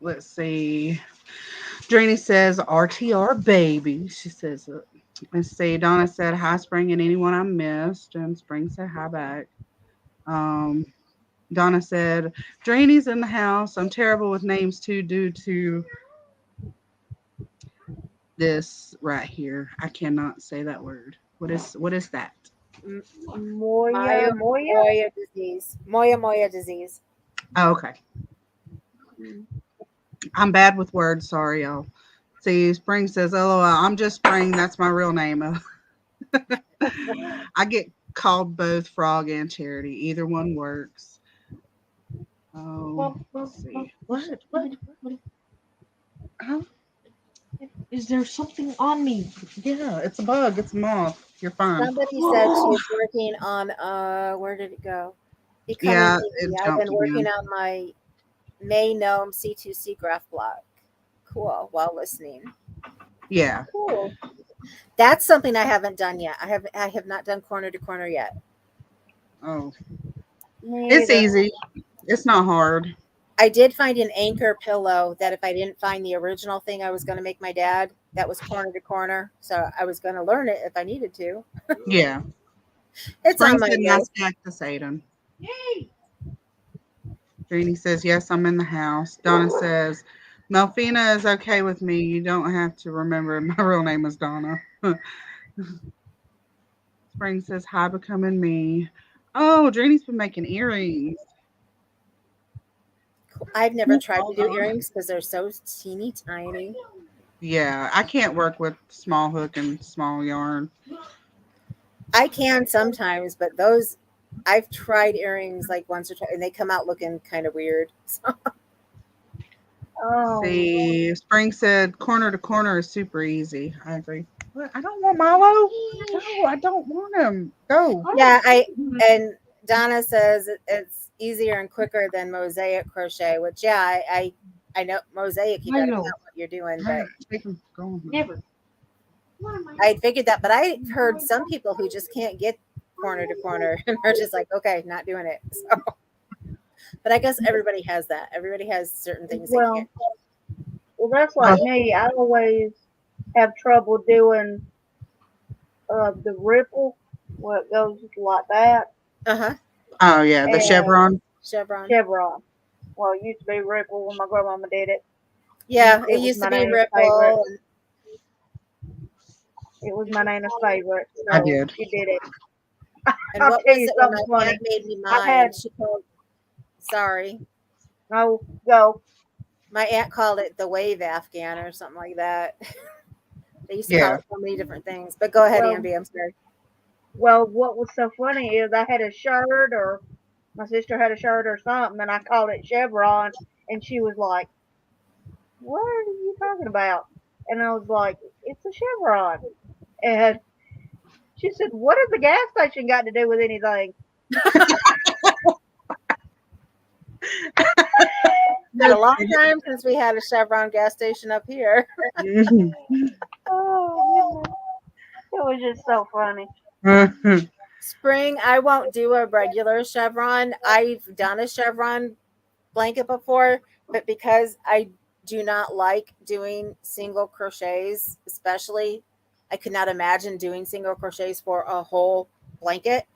Let's see. Drini says RTR baby. She says, let's see. Donna said hi, Spring, and anyone I missed. And Spring said hi back. Donna said, Drainy's in the house. I'm terrible with names too, due to this right here. I cannot say that word. What is that? Moya. Moya disease. Moya disease. Oh, okay. I'm bad with words. Sorry, y'all. See, Spring says, LOL, I'm just Spring. That's my real name. I get called both Frog and Charity. Either one works. Oh, let's see. What? Huh? Is there something on me? Yeah, it's a bug. It's a moth. You're fine. Somebody said she's working on where did it go? Becoming Yeah, Me. it I've been jumped working again. on my May Gnome C2C graph block. Cool. While listening. Yeah. Cool. That's something I haven't done yet. I have not done corner to corner yet. Oh, Me it's either. easy. It's not hard. I did find an anchor pillow that if I didn't find the original thing I was going to make my dad, that was corner to corner. So I was going to learn it if I needed to. Yeah. It's Spring on my said, way. nice cactus, Aiden. Yay! Trini says, yes, I'm in the house. Donna says, Melfina is okay with me. You don't have to remember my real name is Donna. Spring says, hi, becoming me. Oh, Drini's been making earrings. I've never tried to do earrings because they're so teeny tiny. Yeah, I can't work with small hook and small yarn. I can sometimes, but those I've tried earrings like once or twice, and they come out looking kind of weird. So, Oh. See, Spring said corner to corner is super easy. I agree. What? I don't want Milo. No, I don't want him. Go. yeah, and Donna says it's easier and quicker than mosaic crochet, which I I know mosaic, you I gotta know. count what you're doing, but Take them. Go on. Never. What am I figured that. But I heard some people who just can't get corner to corner, and they're just like, okay, not doing it. So, but I guess everybody has that. Everybody has certain things they Well, can't. that's like me. I always have trouble doing the ripple, where it goes like that, Uh-huh. Oh yeah, the and chevron. Chevron. chevron. Well, it used to be ripple when my grandmama did it. Yeah, it was used to my be nana's favorite. Ripple. It was my nana's favorite, I so did. she did it. And I'll what tell was you it when something my funny. aunt made me I mine? had She called, sorry, no go. my aunt called it the wave Afghan or something like that. They used to call Yeah. it so many different things. But go ahead, Well, Ambi. I'm sorry. well, what was so funny is I had a shirt, or my sister had a shirt or something, and I called it chevron, and she was like, "What are you talking about?" And I was like, "It's a chevron." And she said, "What has the gas station got to do with anything?" It's been a long time since we had a Chevron gas station up here. Mhm. Oh, goodness. It was just so funny. Mhm. Spring, I won't do a regular chevron. I've done a chevron blanket before, but because I do not like doing single crochets, especially, I could not imagine doing single crochets for a whole blanket.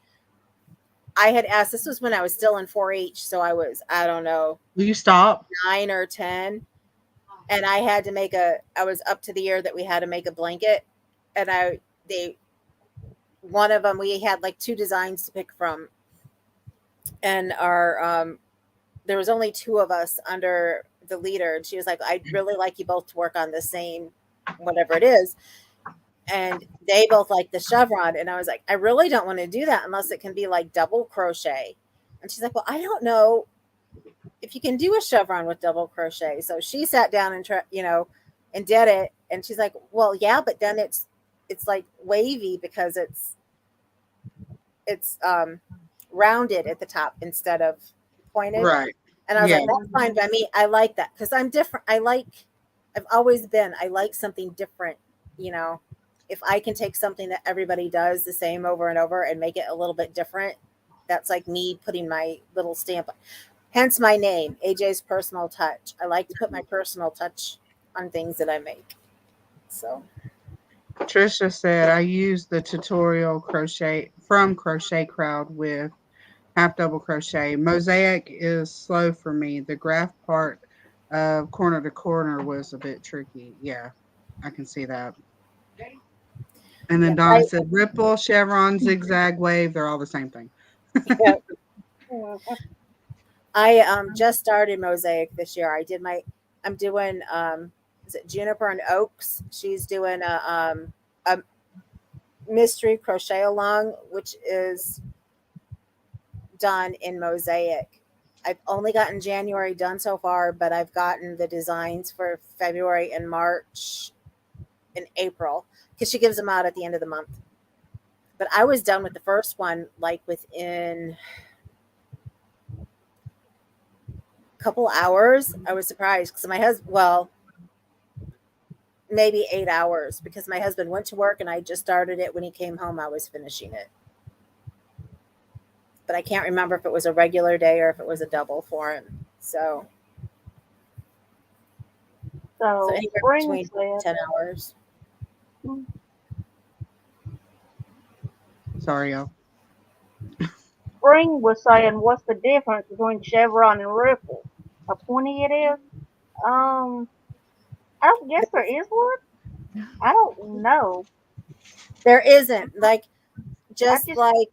I had asked, this was when I was still in 4-H, so I was, I don't know, Will you stop? 9 or 10. And I had to make I was up to the year that we had to make a blanket. And one of them, we had like 2 designs to pick from. And there was only 2 of us under the leader. And she was like, I'd really like you both to work on the same, whatever it is. And they both like the chevron. And I was like, I really don't want to do that unless it can be like double crochet. And she's like, well, I don't know if you can do a chevron with double crochet. So she sat down and and did it. And she's like, well, yeah, but then it's like wavy because it's rounded at the top instead of pointed. Right. And I was Yeah. like, that's fine by me. I like that because I'm different. I like something different, if I can take something that everybody does the same over and over and make it a little bit different, that's like me putting my little stamp. Hence my name, AJ's Personal Touch. I like to put my personal touch on things that I make. So Trisha said I used the tutorial crochet from Crochet Crowd with half double crochet. Mosaic is slow for me. The graph part of corner to corner was a bit tricky. Yeah, I can see that. And then yeah, Donna said ripple, chevron, zigzag, wave, they're all the same thing. I just started Mosaic this year. I'm doing is it Juniper and Oaks? She's doing a mystery crochet along, which is done in Mosaic. I've only gotten January done so far, but I've gotten the designs for February and March and April because she gives them out at the end of the month. But I was done with the first one like within a couple hours. I was surprised because my husband, maybe 8 hours because my husband went to work and I just started it. When he came home, I was finishing it. But I can't remember if it was a regular day or if it was a double for him. So anywhere Spring between said, 10 hours. Sorry, y'all. Spring was saying, what's the difference between chevron and ripple? A pointy it is? I don't guess there is one. I don't know. There isn't like I just like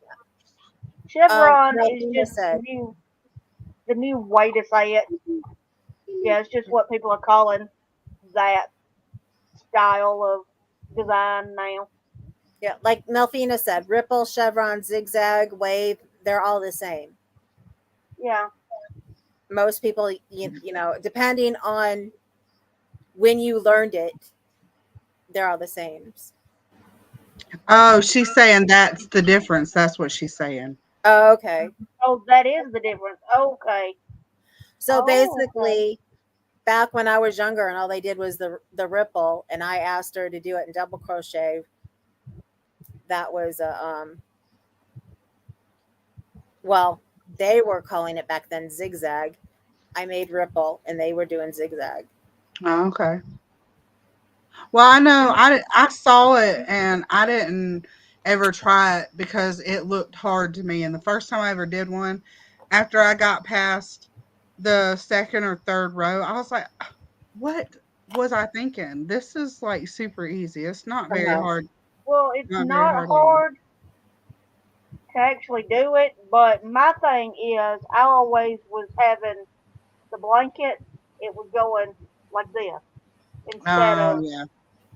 chevron is Melvina just said. the new way to say it. Yeah, it's just what people are calling that style of design now. Yeah, like Melfina said, ripple, chevron, zigzag, wave, they're all the same. Yeah. Most people, depending on when you learned it, they're all the same. Oh, she's saying that's the difference. That's what she's saying. Oh, okay. Oh, that is the difference. Okay. So Oh, basically, back when I was younger and all they did was the ripple, and I asked her to do it in double crochet. That was well, they were calling it back then zigzag. I made ripple and they were doing zigzag. Oh, okay. Well, I know I saw it and I didn't ever try it because it looked hard to me. And the first time I ever did one, after I got past the second or third row, I was like, what was I thinking? This is like super easy. It's not very hard. Well, it's Not very not hard at all. hard to actually do it, but my thing is I always was having the blanket, it was going like this Oh, yeah.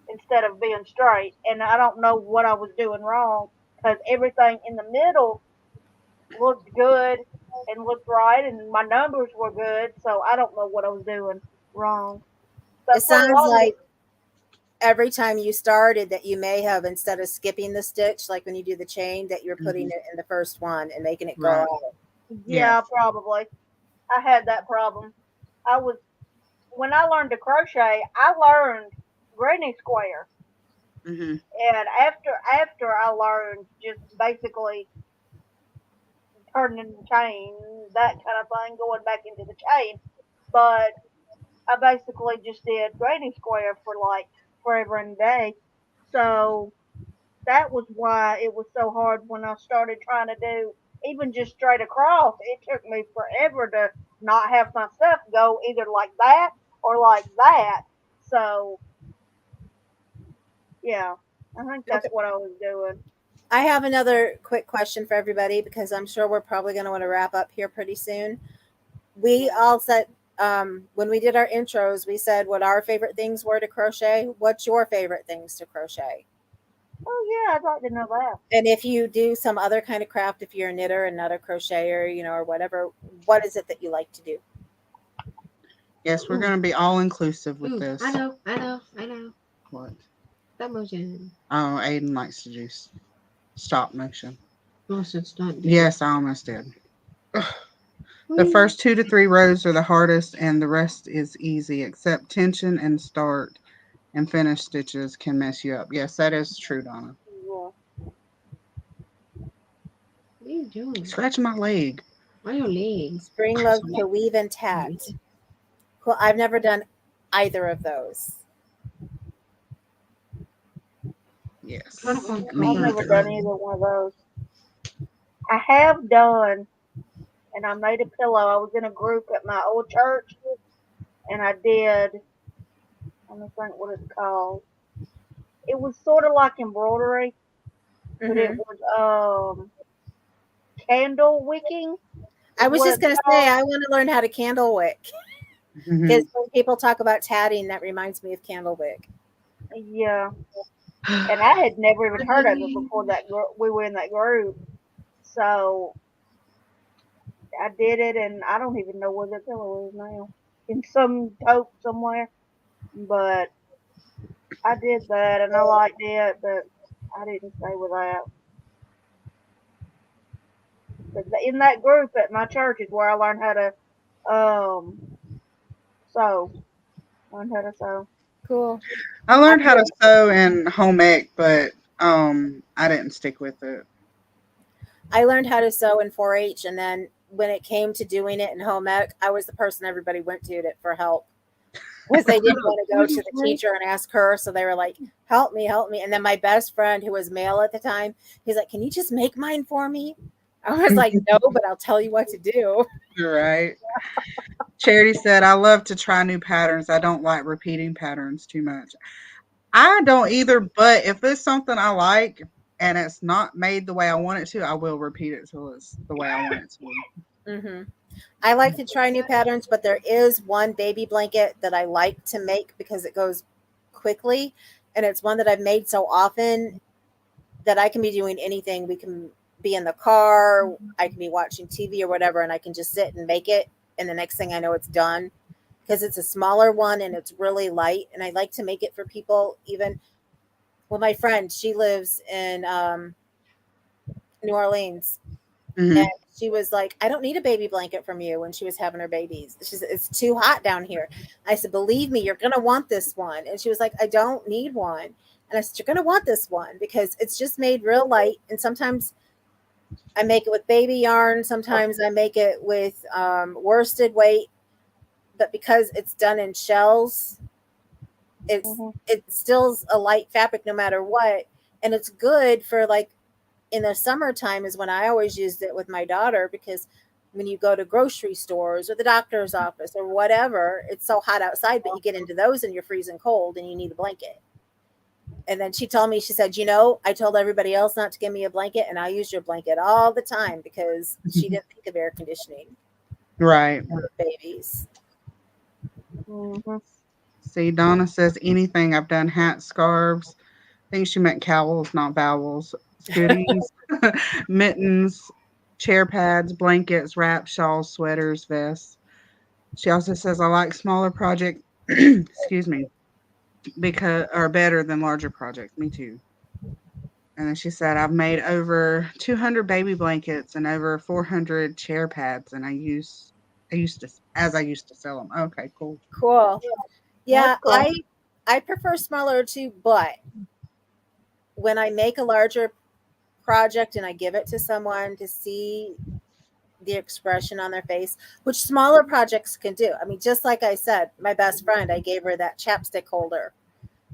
instead of being straight, and I don't know what I was doing wrong because everything in the middle looked good and looked right, and my numbers were good, so I don't know what I was doing wrong. But It sounds like every time you started that you may have, instead of skipping the stitch, like when you do the chain, that you're putting it in the first one and making it go Right. out. yeah, Yes. probably. I had that problem. When I learned to crochet, I learned granny square. Hmm. And after I learned just basically turning the chain, that kind of thing, going back into the chain. But I basically just did granny square for like forever and a day. So that was why it was so hard when I started trying to do even just straight across. It took me forever to not have my stuff go either like that or like that. So yeah, I think that's Okay. what I was doing. I have another quick question for everybody because I'm sure we're probably going to want to wrap up here pretty soon. We all said, when we did our intros, we said what our favorite things were to crochet. What's your favorite things to crochet? Oh yeah, I'd like to know that. And if you do some other kind of craft, if you're a knitter and not a crocheter, or whatever, what is it that you like to do? Yes, we're going to be all inclusive with this. I know. What? Stop motion. Oh, Aiden likes to do stop motion. Motion stop. Yes, I almost did. The first 2 to 3 rows are the hardest, and the rest is easy, except tension and start and finish stitches can mess you up. Yes, that is true, Donna. Yeah. What are you doing? Scratching my leg. Why your legs? Spring loves to weave and tat. Cool. I've never done either of those. Yes. I've Me never either. done either one of those. I have done, and I made a pillow. I was in a group at my old church, and I did. Let me think what it's called. It was sort of like embroidery, but it was candle wicking. I was just going to say, I want to learn how to candle wick. Because when people talk about tatting, that reminds me of candle wick. Yeah, and I had never even heard of it before we were in that group. So I did it, and I don't even know where the pillow is now. In some tote somewhere. But I did that, and I liked it, but I didn't stay with that. But in that group at my church is where I learned how to sew. Learned how to sew. Cool. I learned how to sew in home ec, but I didn't stick with it. I learned how to sew in 4-H, and then when it came to doing it in home ec, I was the person everybody went to for help. Because they didn't want to go to the teacher and ask her, so they were like, help me. And then my best friend, who was male at the time, he's like, can you just make mine for me? I was like, no, but I'll tell you what to do. You're right. Charity said, I love to try new patterns. I don't like repeating patterns too much. I don't either, but if it's something I like and it's not made the way I want it to, I will repeat it till it's the way I want it to be. Mm-hmm. I like to try new patterns, but there is one baby blanket that I like to make because it goes quickly, and it's one that I've made so often that I can be doing anything. We can be in the car, I can be watching TV or whatever, and I can just sit and make it, and the next thing I know, it's done because it's a smaller one and it's really light, and I like to make it for people. Even my friend, she lives in New Orleans, and She was like, I don't need a baby blanket from you when she was having her babies. She said, it's too hot down here. I said, believe me, you're going to want this one. And she was like, I don't need one. And I said, you're going to want this one because it's just made real light. And sometimes I make it with baby yarn. Sometimes I make it with worsted weight. But because it's done in shells, it's still a light fabric no matter what. And it's good for like in the summertime is when I always used it with my daughter, because when you go to grocery stores or the doctor's office or whatever, it's so hot outside, but you get into those and you're freezing cold and you need a blanket. And then she told me, she said, you know, I told everybody else not to give me a blanket and I use your blanket all the time because she didn't think of air conditioning. Right. With babies. See, Donna says anything. I've done hats, scarves. I think she meant cowls, not vowels. Hoodies, mittens, chair pads, blankets, wraps, shawls, sweaters, vests. She also says I like smaller projects, excuse me, because are better than larger projects. Me too. And then she said I've made over 200 baby blankets and over 400 chair pads, and I used to sell them. Okay, cool. Cool. Yeah, Cool. I prefer smaller too, but when I make a larger project and I give it to someone to see the expression on their face, which smaller projects can do. I mean, just like I said, my best friend, I gave her that chapstick holder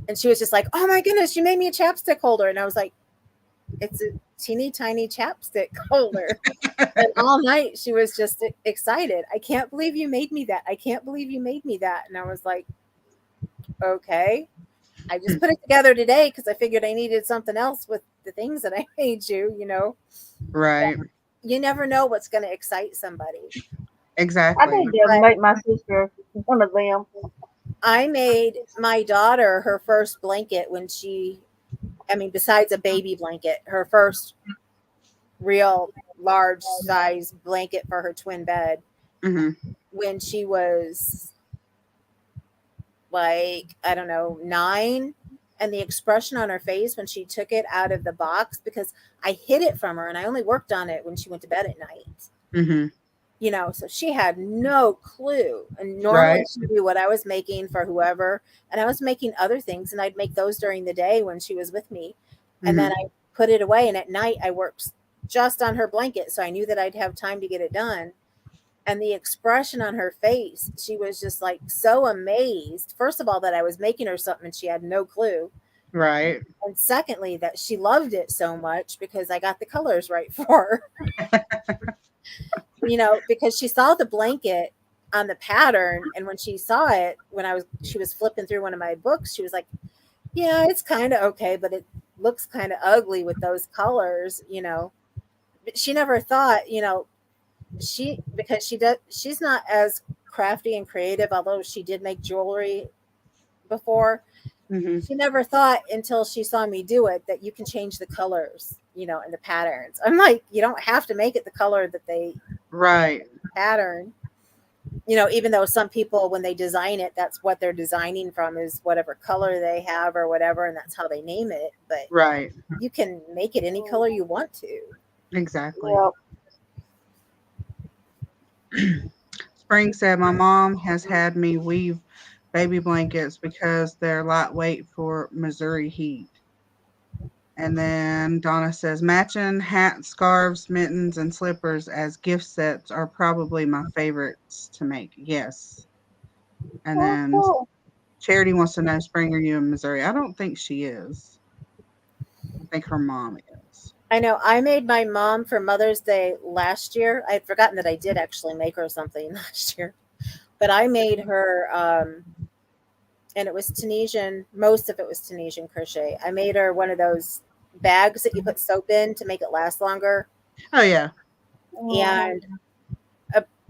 and she was just like, oh my goodness, you made me a chapstick holder. And I was like, it's a teeny tiny chapstick holder. And all night she was just excited. I can't believe you made me that. I can't believe you made me that. And I was like, okay. I just put it together today because I figured I needed something else with the things that I made you, you know. Right. You never know what's going to excite somebody. I Exactly. need to make my sister one of them. I made my daughter her first blanket when besides a baby blanket, her first real large size blanket for her twin bed when she was like, I don't know, 9. And the expression on her face when she took it out of the box, because I hid it from her and I only worked on it when she went to bed at night. You know, so she had no clue. And normally she knew what I was making for whoever. And I was making other things and I'd make those during the day when she was with me. And then I put it away. And at night I worked just on her blanket. So I knew that I'd have time to get it done. And the expression on her face, she was just like so amazed. First of all, that I was making her something and she had no clue. Right. And secondly, that she loved it so much because I got the colors right for her. You know, because she saw the blanket on the pattern. And when she saw it, she was flipping through one of my books, she was like, yeah, it's kind of okay, but it looks kind of ugly with those colors, you know. But she never thought, you know, she's not as crafty and creative, although she did make jewelry before. She never thought until she saw me do it that you can change the colors, you know, and the patterns. I'm like, you don't have to make it the color that they pattern, you know, even though some people, when they design it, that's what they're designing from is whatever color they have or whatever, and that's how they name it. But you can make it any color you want to. Exactly. Yep. Spring said, my mom has had me weave baby blankets because they're lightweight for Missouri heat. And then Donna says, matching hats, scarves, mittens, and slippers as gift sets are probably my favorites to make. Yes. And then Charity wants to know, Spring, are you in Missouri? I don't think she is. I think her mom is. I know. I made my mom for Mother's Day last year. I had forgotten that I did actually make her something last year. But I made her, and it was Tunisian. Most of it was Tunisian crochet. I made her one of those bags that you put soap in to make it last longer. Oh, yeah. And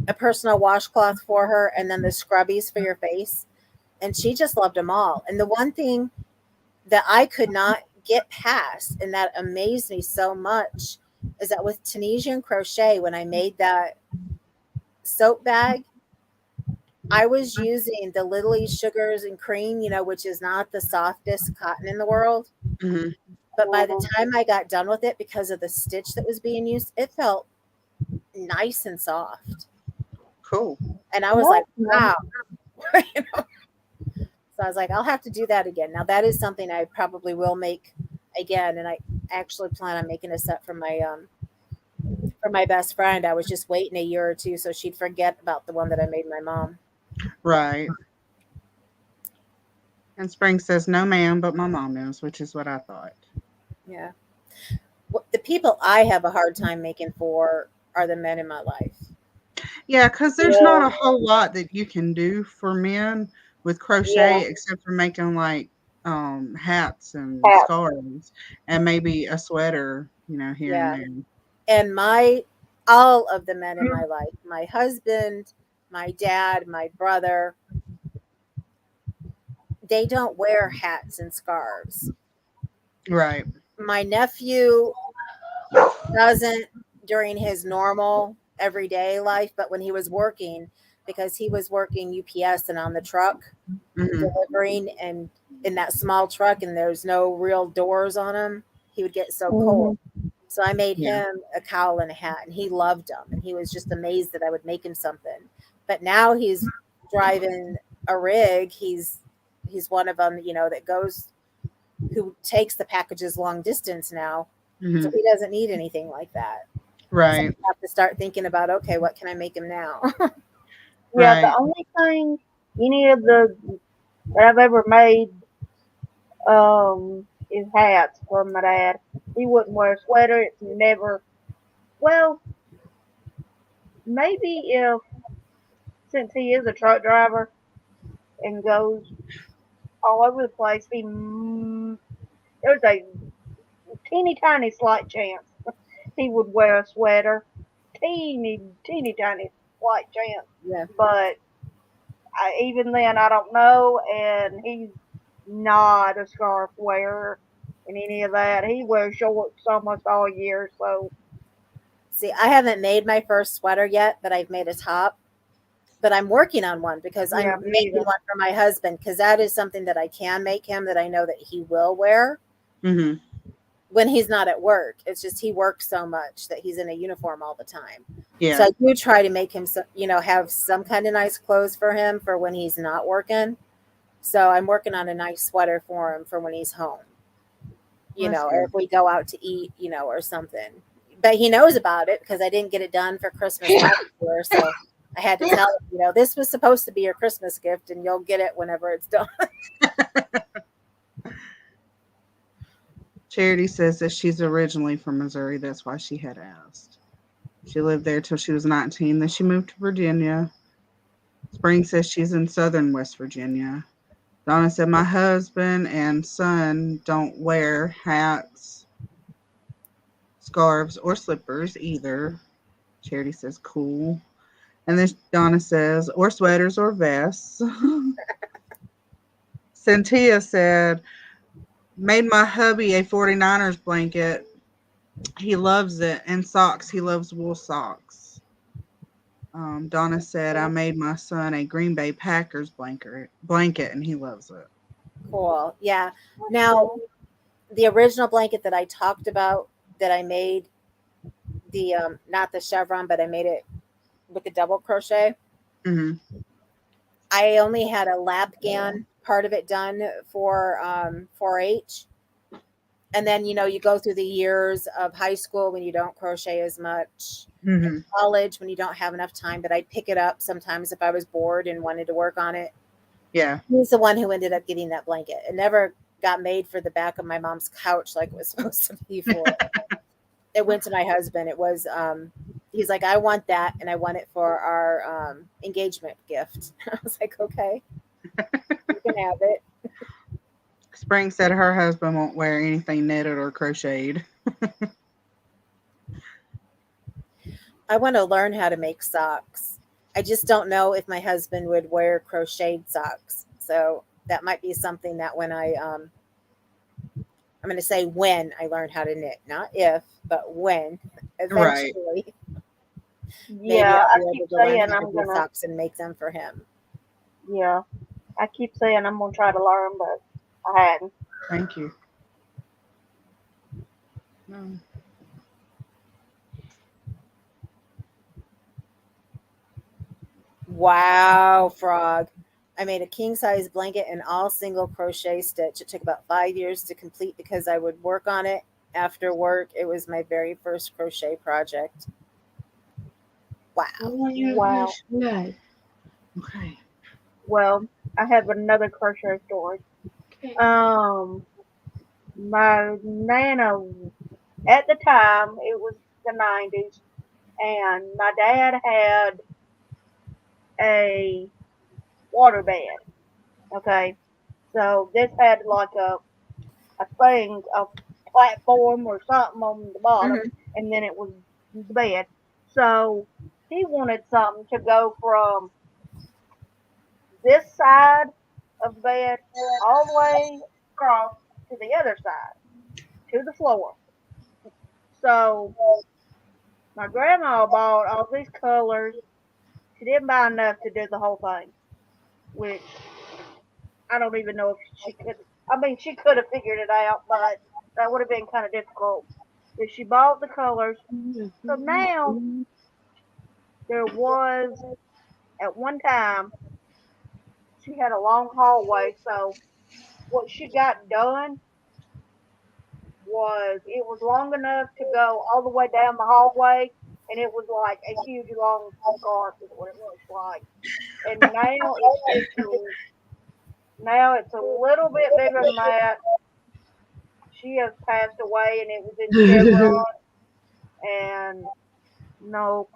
a personal washcloth for her, and then the scrubbies for your face. And she just loved them all. And the one thing that I could not get past, and that amazed me so much, is that with Tunisian crochet, when I made that soap bag, I was using the Lily Sugars and Cream, you know, which is not the softest cotton in the world. But by the time I got done with it, because of the stitch that was being used, it felt nice and soft. Cool. And I was like, wow. You know? So I was like, I'll have to do that again. Now that is something I probably will make again, and I actually plan on making a set for my best friend. I was just waiting a year or two so she'd forget about the one that I made my mom. Right. And Spring says, no, ma'am, but my mom knows, which is what I thought. Yeah. The people I have a hard time making for are the men in my life. Yeah, because there's not a whole lot that you can do for men with crochet except for making like hats and scarves and maybe a sweater, here and there. And all of the men in my life, my husband, my dad, my brother, they don't wear hats and scarves. Right. My nephew doesn't during his normal everyday life, but when he was working, because he was working UPS and on the truck delivering and in that small truck, and there's no real doors on him, he would get so cold. So I made him a cowl and a hat, and he loved them, and he was just amazed that I would make him something. But now he's driving a rig. He's one of them, who takes the packages long distance now. So he doesn't need anything like that. Right. So I have to start thinking about, okay, what can I make him now? Yeah, the only thing any of the that I've ever made is hats for my dad. He wouldn't wear a sweater. It's never, well, maybe since he is a truck driver and goes all over the place, there's a teeny tiny slight chance he would wear a sweater. Teeny tiny slight chance. Yeah. But even then, I don't know, and he's not a scarf wearer and any of that. He wears shorts almost all year, so. See, I haven't made my first sweater yet, but I've made a top. But I'm working on one because I'm making one for my husband, because that is something that I can make him that I know that he will wear when he's not at work. It's just he works so much that he's in a uniform all the time. Yeah. So I do try to make him, have some kind of nice clothes for him for when he's not working. So I'm working on a nice sweater for him for when he's home, or if we go out to eat, or something. But he knows about it because I didn't get it done for Christmas last year. So I had to tell him, this was supposed to be your Christmas gift and you'll get it whenever it's done. Charity says that she's originally from Missouri. That's why she had asked. She lived there till she was 19. Then she moved to Virginia. Spring says she's in southern West Virginia. Donna said, my husband and son don't wear hats, scarves, or slippers either. Charity says, cool. And then Donna says, or sweaters or vests. Cynthia said, made my hubby a 49ers blanket. He loves it. And socks. He loves wool socks. Donna said, I made my son a Green Bay Packers blanket, and he loves it. Cool. Yeah. Now, the original blanket that I talked about that I made, the not the chevron, but I made it with the double crochet. I only had a lap gan part of it done for 4-H. And then, you go through the years of high school when you don't crochet as much, college when you don't have enough time, but I'd pick it up sometimes if I was bored and wanted to work on it. Yeah. He's the one who ended up getting that blanket. It never got made for the back of my mom's couch like it was supposed to be for. It went to my husband. It was, he's like, I want that, and I want it for our engagement gift. I was like, okay, you can have it. Spring said her husband won't wear anything knitted or crocheted. I want to learn how to make socks. I just don't know if my husband would wear crocheted socks. So that might be something that when I'm going to say when I learn how to knit, not if, but when, eventually. Right. Yeah, I keep saying I'm going to socks and make them for him. Yeah, I keep saying I'm going to try to learn, but I hadn't. Thank you. No. Wow, frog. I made a king size blanket in all single crochet stitch. It took about 5 years to complete because I would work on it after work. It was my very first crochet project. Wow. Oh, you Wow. good. Okay. Well, I have another crochet story. Okay. My nana, at the time, it was the 90s, and my dad had a water bed. Okay, so this had like a thing, a platform or something on the bottom, Mhm. and then it was the bed. So he wanted something to go from this side of the bed all the way across to the other side, to the floor. So my grandma bought all these colors. She didn't buy enough to do the whole thing, which I don't even know if she could. I mean, she could have figured it out, but that would have been kind of difficult. If she bought the colors, so now there was at one time she had a long hallway. So what she got done was it was long enough to go all the way down the hallway, and it was like a huge long scarf is what it looks like. And now it's a little bit bigger than that. She has passed away, and it was in Chevron. And no,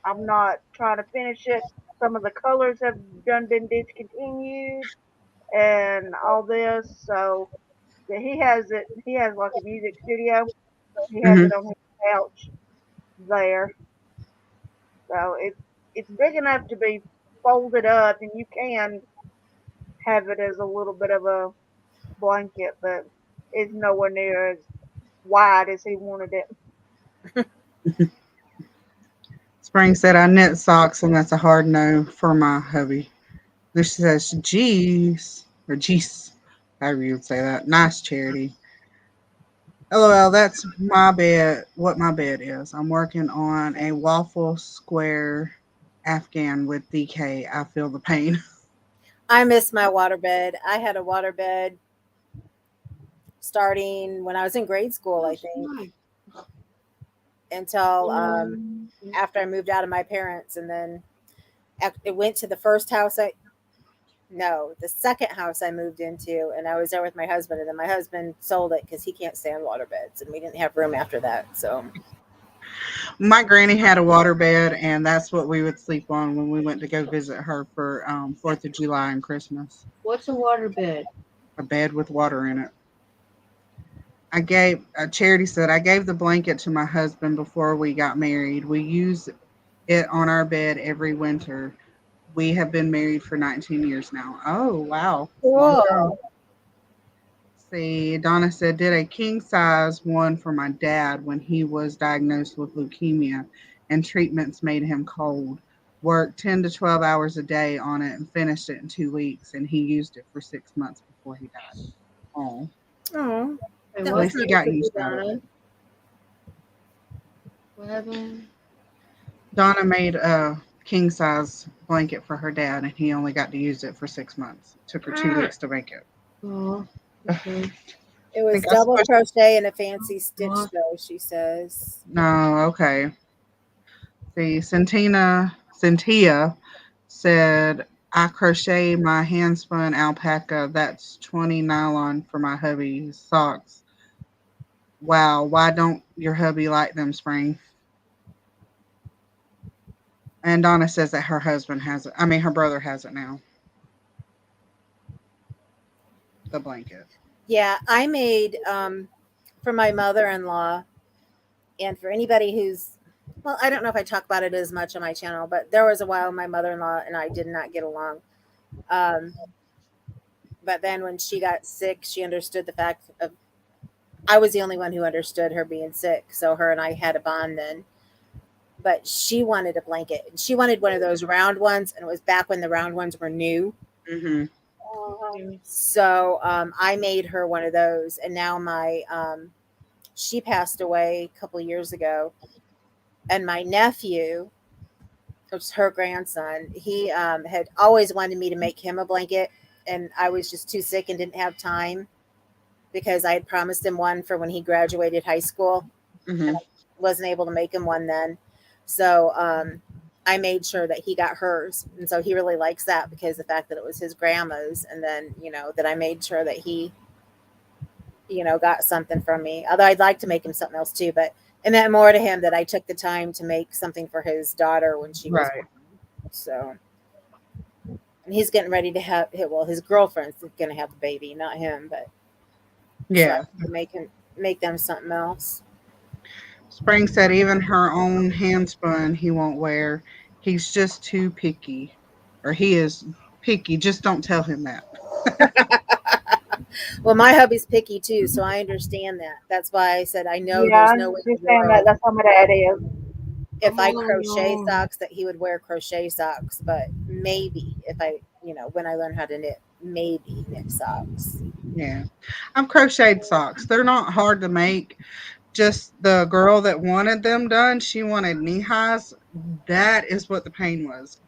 I'm not trying to finish it. Some of the colors have done been discontinued, and all this. So yeah, he has it. He has like a music studio. He has Hmm. it on his couch there. So it's big enough to be folded up, and you can have it as a little bit of a blanket, but it's nowhere near as wide as he wanted it. Spring said I knit socks, and that's a hard no for my hubby. Then she says, "Geez," or "Geese," however you would say that. Nice charity. LOL, that's my bed. What my bed is. I'm working on a waffle square Afghan with DK. I feel the pain. I miss my waterbed. I had a waterbed starting when I was in grade school, I think, until after I moved out of my parents. And then it went to the first house the second house I moved into, and I was there with my husband. And then my husband sold it because he can't stand waterbeds, and we didn't have room after that. So My granny had a water bed, and that's what we would sleep on when we went to go visit her for 4th of July and Christmas. What's a water bed? A bed with water in it. Charity said, I gave the blanket to my husband before we got married. We use it on our bed every winter. We have been married for 19 years now. Oh, wow. Long term. cool. See, Donna said, did a king size one for my dad when he was diagnosed with leukemia and treatments made him cold. Worked 10 to 12 hours a day on it and finished it in 2 weeks, and he used it for 6 months before he died. Oh, Oh, Wait, that at was what? least he nice got of you, used out of Donna. it. What happened? Donna made a king size blanket for her dad, and he only got to use it for 6 months. It took her 2 weeks to make it. Oh, I okay. It was think I double squished. crochet and a fancy stitch, What? though, she says. No, okay. See, Cynthia said, I crochet my hand spun alpaca. That's 20 nylon for my hubby's socks. Wow, why don't your hubby like them, Spring? And Donna says that her husband has it. I mean, her brother has it now. The blanket. Yeah, I made for my mother-in-law, and for anybody who's, well, I don't know if I talk about it as much on my channel, but there was a while my mother-in-law and I did not get along. Um, but then when she got sick, she understood the fact of I was the only one who understood her being sick, so her and I had a bond then. But she wanted a blanket, and she wanted one of those round ones, and it was back when the round ones were new. Mm-hmm. So I made her one of those, and now she passed away a couple of years ago, and my nephew It was her grandson. He had always wanted me to make him a blanket, and I was just too sick and didn't have time because I had promised him one for when he graduated high school. Mhm. Wasn't able to make him one then. So I made sure that he got hers. And so he really likes that because the fact that it was his grandma's, and then, that I made sure that he, got something from me. Although I'd like to make him something else too, but it meant more to him that I took the time to make something for his daughter when she was Right. born. So, and he's getting ready to have, his girlfriend's going to have the baby, not him, but Yeah. so make them something else. Spring said even her own handspun he won't wear. He's just too picky. Or he is picky. Just don't tell him that. Well, my hubby's picky too, so I understand that. That's why I said I know Yeah, there's I no way in the understand that. world That's how my dad is. if I Oh, crochet no. socks that he would wear crochet socks, but maybe if I, when I learn how to knit, maybe knit socks. Yeah. I've crocheted socks. They're not hard to make. Just the girl that wanted them done, she wanted knee highs. That is what the pain was.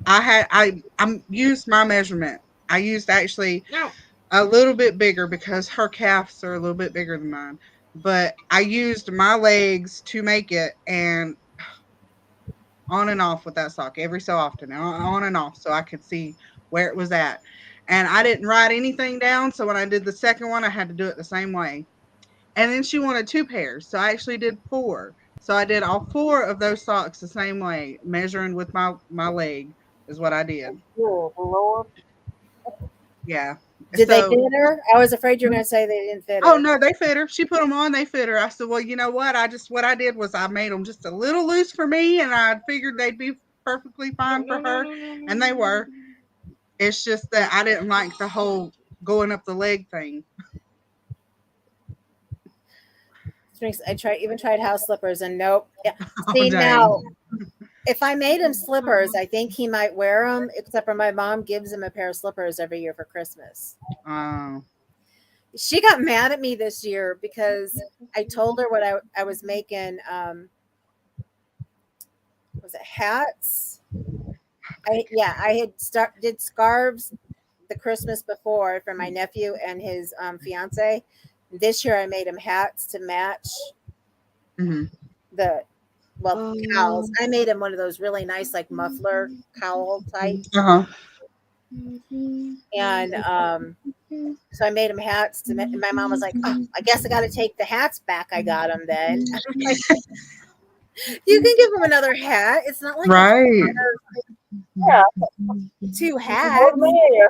I used my measurement. I used actually No. a little bit bigger because her calves are a little bit bigger than mine. But I used my legs to make it, and on and off with that sock every so often, on and off, so I could see where it was at. And I didn't write anything down, so when I did the second one, I had to do it the same way. And then she wanted 2 pairs, so I actually did 4. So I did all 4 of those socks the same way, measuring with my leg is what I did. Good Lord. Yeah. Did they So, fit her? I was afraid you were going to say they didn't fit her. oh no, they fit her. She put them on, they fit her. I said, well, you know what? What I did was I made them just a little loose for me, and I figured they'd be perfectly fine for her, and they were. It's just that I didn't like the whole going up the leg thing. I tried house slippers, and nope. Yeah. Oh, See, dang. now, if I made him slippers, I think he might wear them, except for my mom gives him a pair of slippers every year for Christmas. Oh. She got mad at me this year because I told her what I was making. Was it hats? I had did scarves the Christmas before for my nephew and his fiance. This year I made him hats to match Mhm. the Oh, cowls. no. I made him one of those really nice like muffler cowl type, Uh-huh. and so I made him hats to. And my mom was like, "Oh, I guess I got to take the hats back. I got them then." I'm like, you can give him another hat. It's not like Right. Yeah. 2 Good hats. man.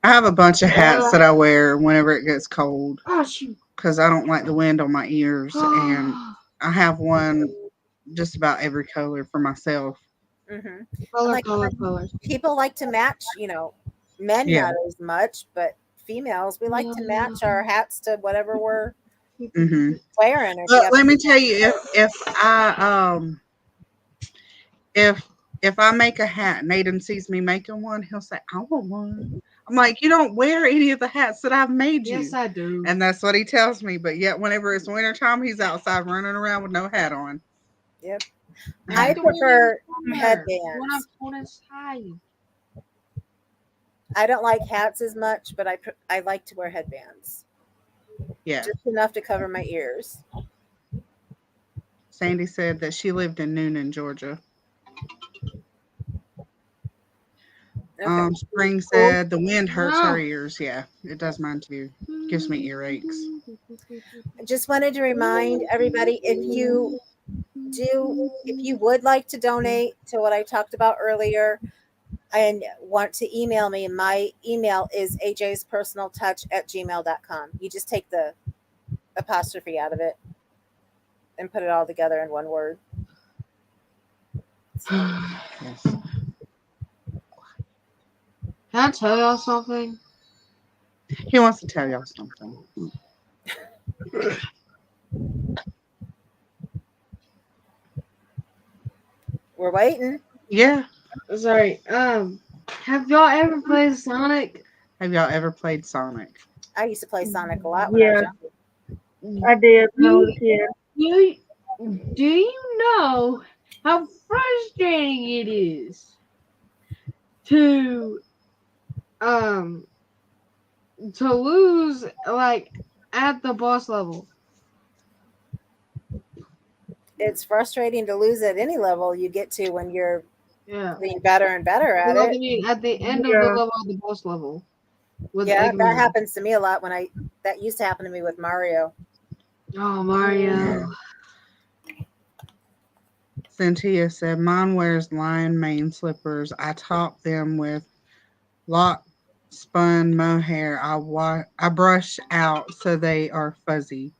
I have a bunch of hats that I wear whenever it gets cold Oh, shoot. because I don't like the wind on my ears, and I have one just about every color for myself. Mm-hmm. Color. People like to match, men Yeah. not as much, but females, we like to match our hats to whatever we're Hmm. wearing. Or But let me tell you, if I make a hat and Aiden sees me making one, he'll say, "I want one." I'm like, "You don't wear any of the hats that I've made you." Yes, I do. And that's what he tells me. But yet, whenever it's wintertime, he's outside running around with no hat on. Yep. Not I the one prefer in the corner. headbands. The one on the corner side. I don't like hats as much, but I like to wear headbands. Yeah. Just enough to cover my ears. Sandy said that she lived in Noonan, Georgia. Okay. Spring said the wind hurts her ears. Yeah, it does mine too. Gives me earaches. I just wanted to remind everybody, if you would like to donate to what I talked about earlier and want to email me, my email is ajspersonaltouch@gmail.com. You just take the apostrophe out of it and put it all together in one word. Yes. Can I tell y'all something? He wants to tell y'all something. We're waiting. Yeah. Sorry. Have y'all ever played Sonic? Have y'all ever played Sonic? I used to play Sonic a lot when I was younger. I did when I was a kid. Do you know how frustrating it is to lose like at the boss level. It's frustrating to lose at any level you get to when you're Yeah. getting better and better at Like, I it. mean, at the end of Yeah. the level, the boss level. With Yeah, Eggman. that happens to me a lot that used to happen to me with Mario. Oh, Mario. Cynthia said, mine wears lion mane slippers. I top them with lock spun mohair. I brush out so they are fuzzy.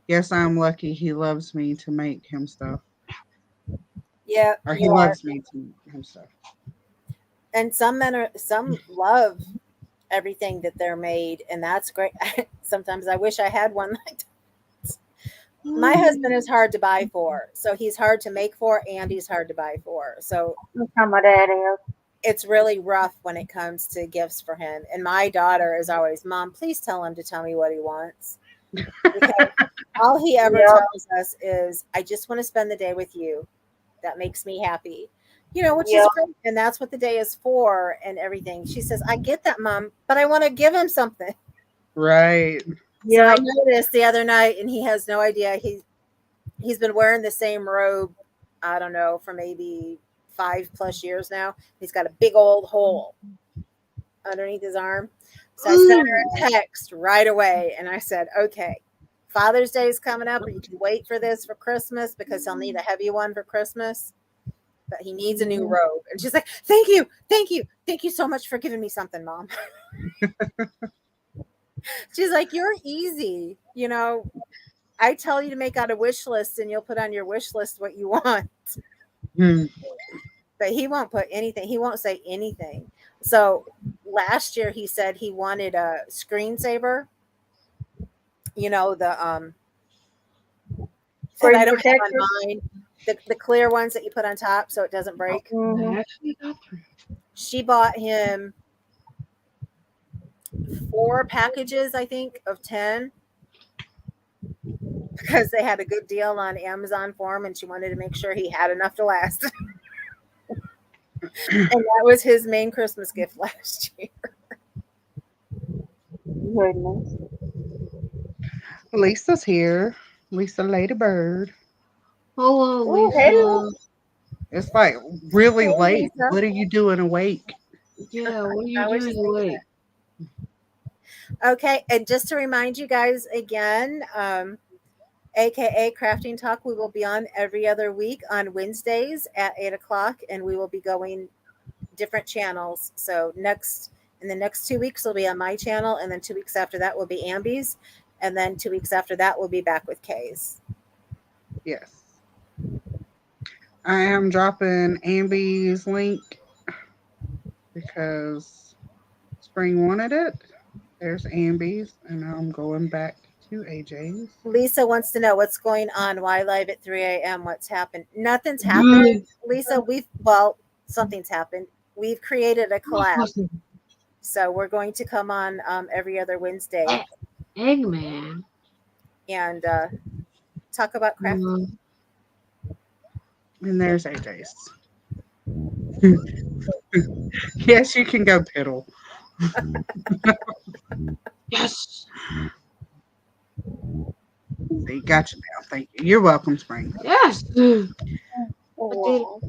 Yes, I'm lucky he loves me to make him stuff. Yeah, Or he you are. loves me to make him stuff. And some love everything that they're made, and that's great. Sometimes I wish I had one like that. My husband is hard to buy for, so he's hard to make for, and he's hard to buy for. So That's how my dad is. it's really rough when it comes to gifts for him. And my daughter is always, Mom, please tell him to tell me what he wants. Because all he ever Yep. tells us is, I just want to spend the day with you. That makes me happy. Which is Yep. great. And that's what the day is for and everything. She says, I get that, Mom, but I want to give him something. Right. So I Yep. noticed the other night, and he has no idea. He's been wearing the same robe, I don't know, for maybe 5+ years now. He's got a big old hole underneath his arm. So I sent her a text right away, and I said, okay, Father's Day is coming up, or you can wait for this for Christmas because he'll need a heavy one for Christmas. But he needs a new robe. And she's like, thank you so much for giving me something, Mom. She's like, you're easy. I tell you to make out a wish list, and you'll put on your wish list what you want. Hmm. But he won't put anything. He won't say anything. So last year he said he wanted a screensaver. The Screen I don't have protector? on mine. The clear ones that you put on top so it doesn't break. Mhm. I actually got 3. She bought him 4 packages, I think, of 10 because they had a good deal on Amazon for him, and she wanted to make sure he had enough to last. And that was his main Christmas gift last year. Goodness. Lisa's here. Lisa Ladybird. Hello, Ooh, Lisa. hello. It's like really Hey, late. Lisa. What are you doing awake? Yeah, what are you I was doing just thinking awake? Okay, and just to remind you guys again, aka Crafting Talk, we will be on every other week on Wednesdays at 8:00, and we will be going different channels. So in the next 2 weeks will be on my channel, and then 2 weeks after that will be Ambi's, and then 2 weeks after that we'll be back with Kay's. Yes. I am dropping Ambi's link because Spring wanted it. There's Ambi's, and I'm going back to AJ's. Lisa wants to know what's going on. Why live at 3 a.m.? What's happened? Nothing's happened, Lisa. Something's happened. We've created a collab. So we're going to come on every other Wednesday Eggman. and talk about crafting. And there's AJ's. Yes, you can go piddle. Yes. See, gotcha now. Thank you. You're welcome, Spring. Yes. Oh.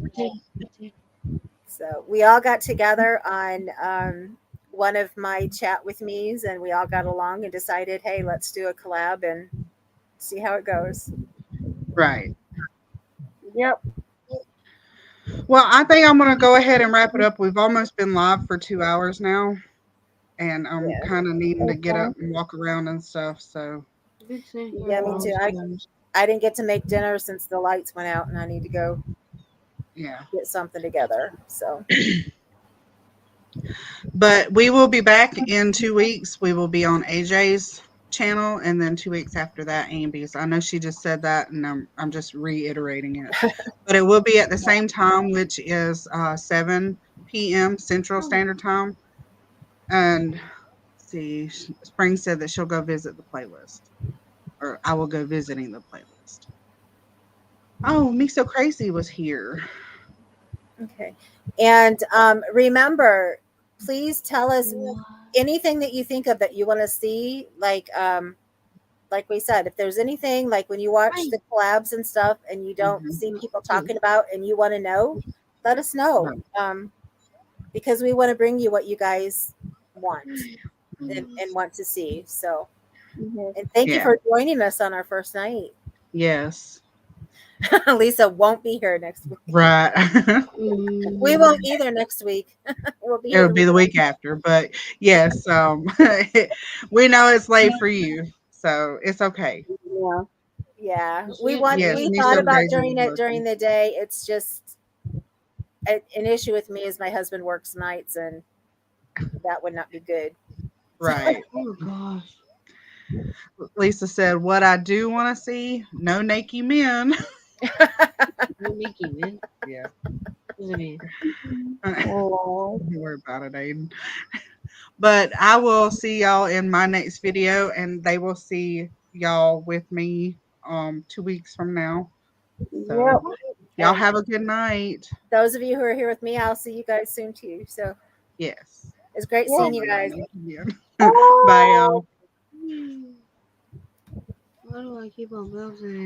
So we all got together on one of my chat with me's, and we all got along and decided, hey, let's do a collab and see how it goes. Right. Yep. Well, I think I'm going to go ahead and wrap it up. We've almost been live for 2 hours now, and I'm Yeah. kind of needing to get up and walk around and stuff. So, Yeah, me too. I didn't get to make dinner since the lights went out, and I need to go yeah. get something together. So, But we will be back in 2 weeks. We will be on AJ's channel, and then 2 weeks after that, Ambi's. I know she just said that, and I'm just reiterating it. But it will be at the same time, which is 7 p.m. Central Standard Time. And see, Spring said that she'll go visit the playlist, or I will go visiting the playlist. Oh, Me So Crazy was here. Okay. And remember, please tell us anything that you think of that you want to see. Like we said, if there's anything like when you watch the collabs and stuff and you don't Mhm. see people talking about and you want to know, let us know. Right. Because we want to bring you what you guys want and want to see. So, Mhm. and thank you Yeah. for joining us on our first night. Yes. Lisa won't be here next week. Right. We won't either next week. We'll be here. It'll be the week after, but yes, we know it's late for you, so it's okay. Yeah. Yeah, Yes, we Me thought So about Crazy doing was it during working. the day. It's just an issue with me is my husband works nights and that would not be good. Right. Oh gosh. Lisa said, "What I do want to see, no naked men." You're making it. Yeah. What does it mean? Oh. Don't worry about it, Aiden. But I will see y'all in my next video, and they will see y'all with me 2 weeks from now. So Yep. y'all And have a good night. those of you who are here with me, I'll see you guys soon too. So Yes. it's great Yep. seeing See you y'all guys. again. Bye, Oh. y'all. Why do I keep on bouncing?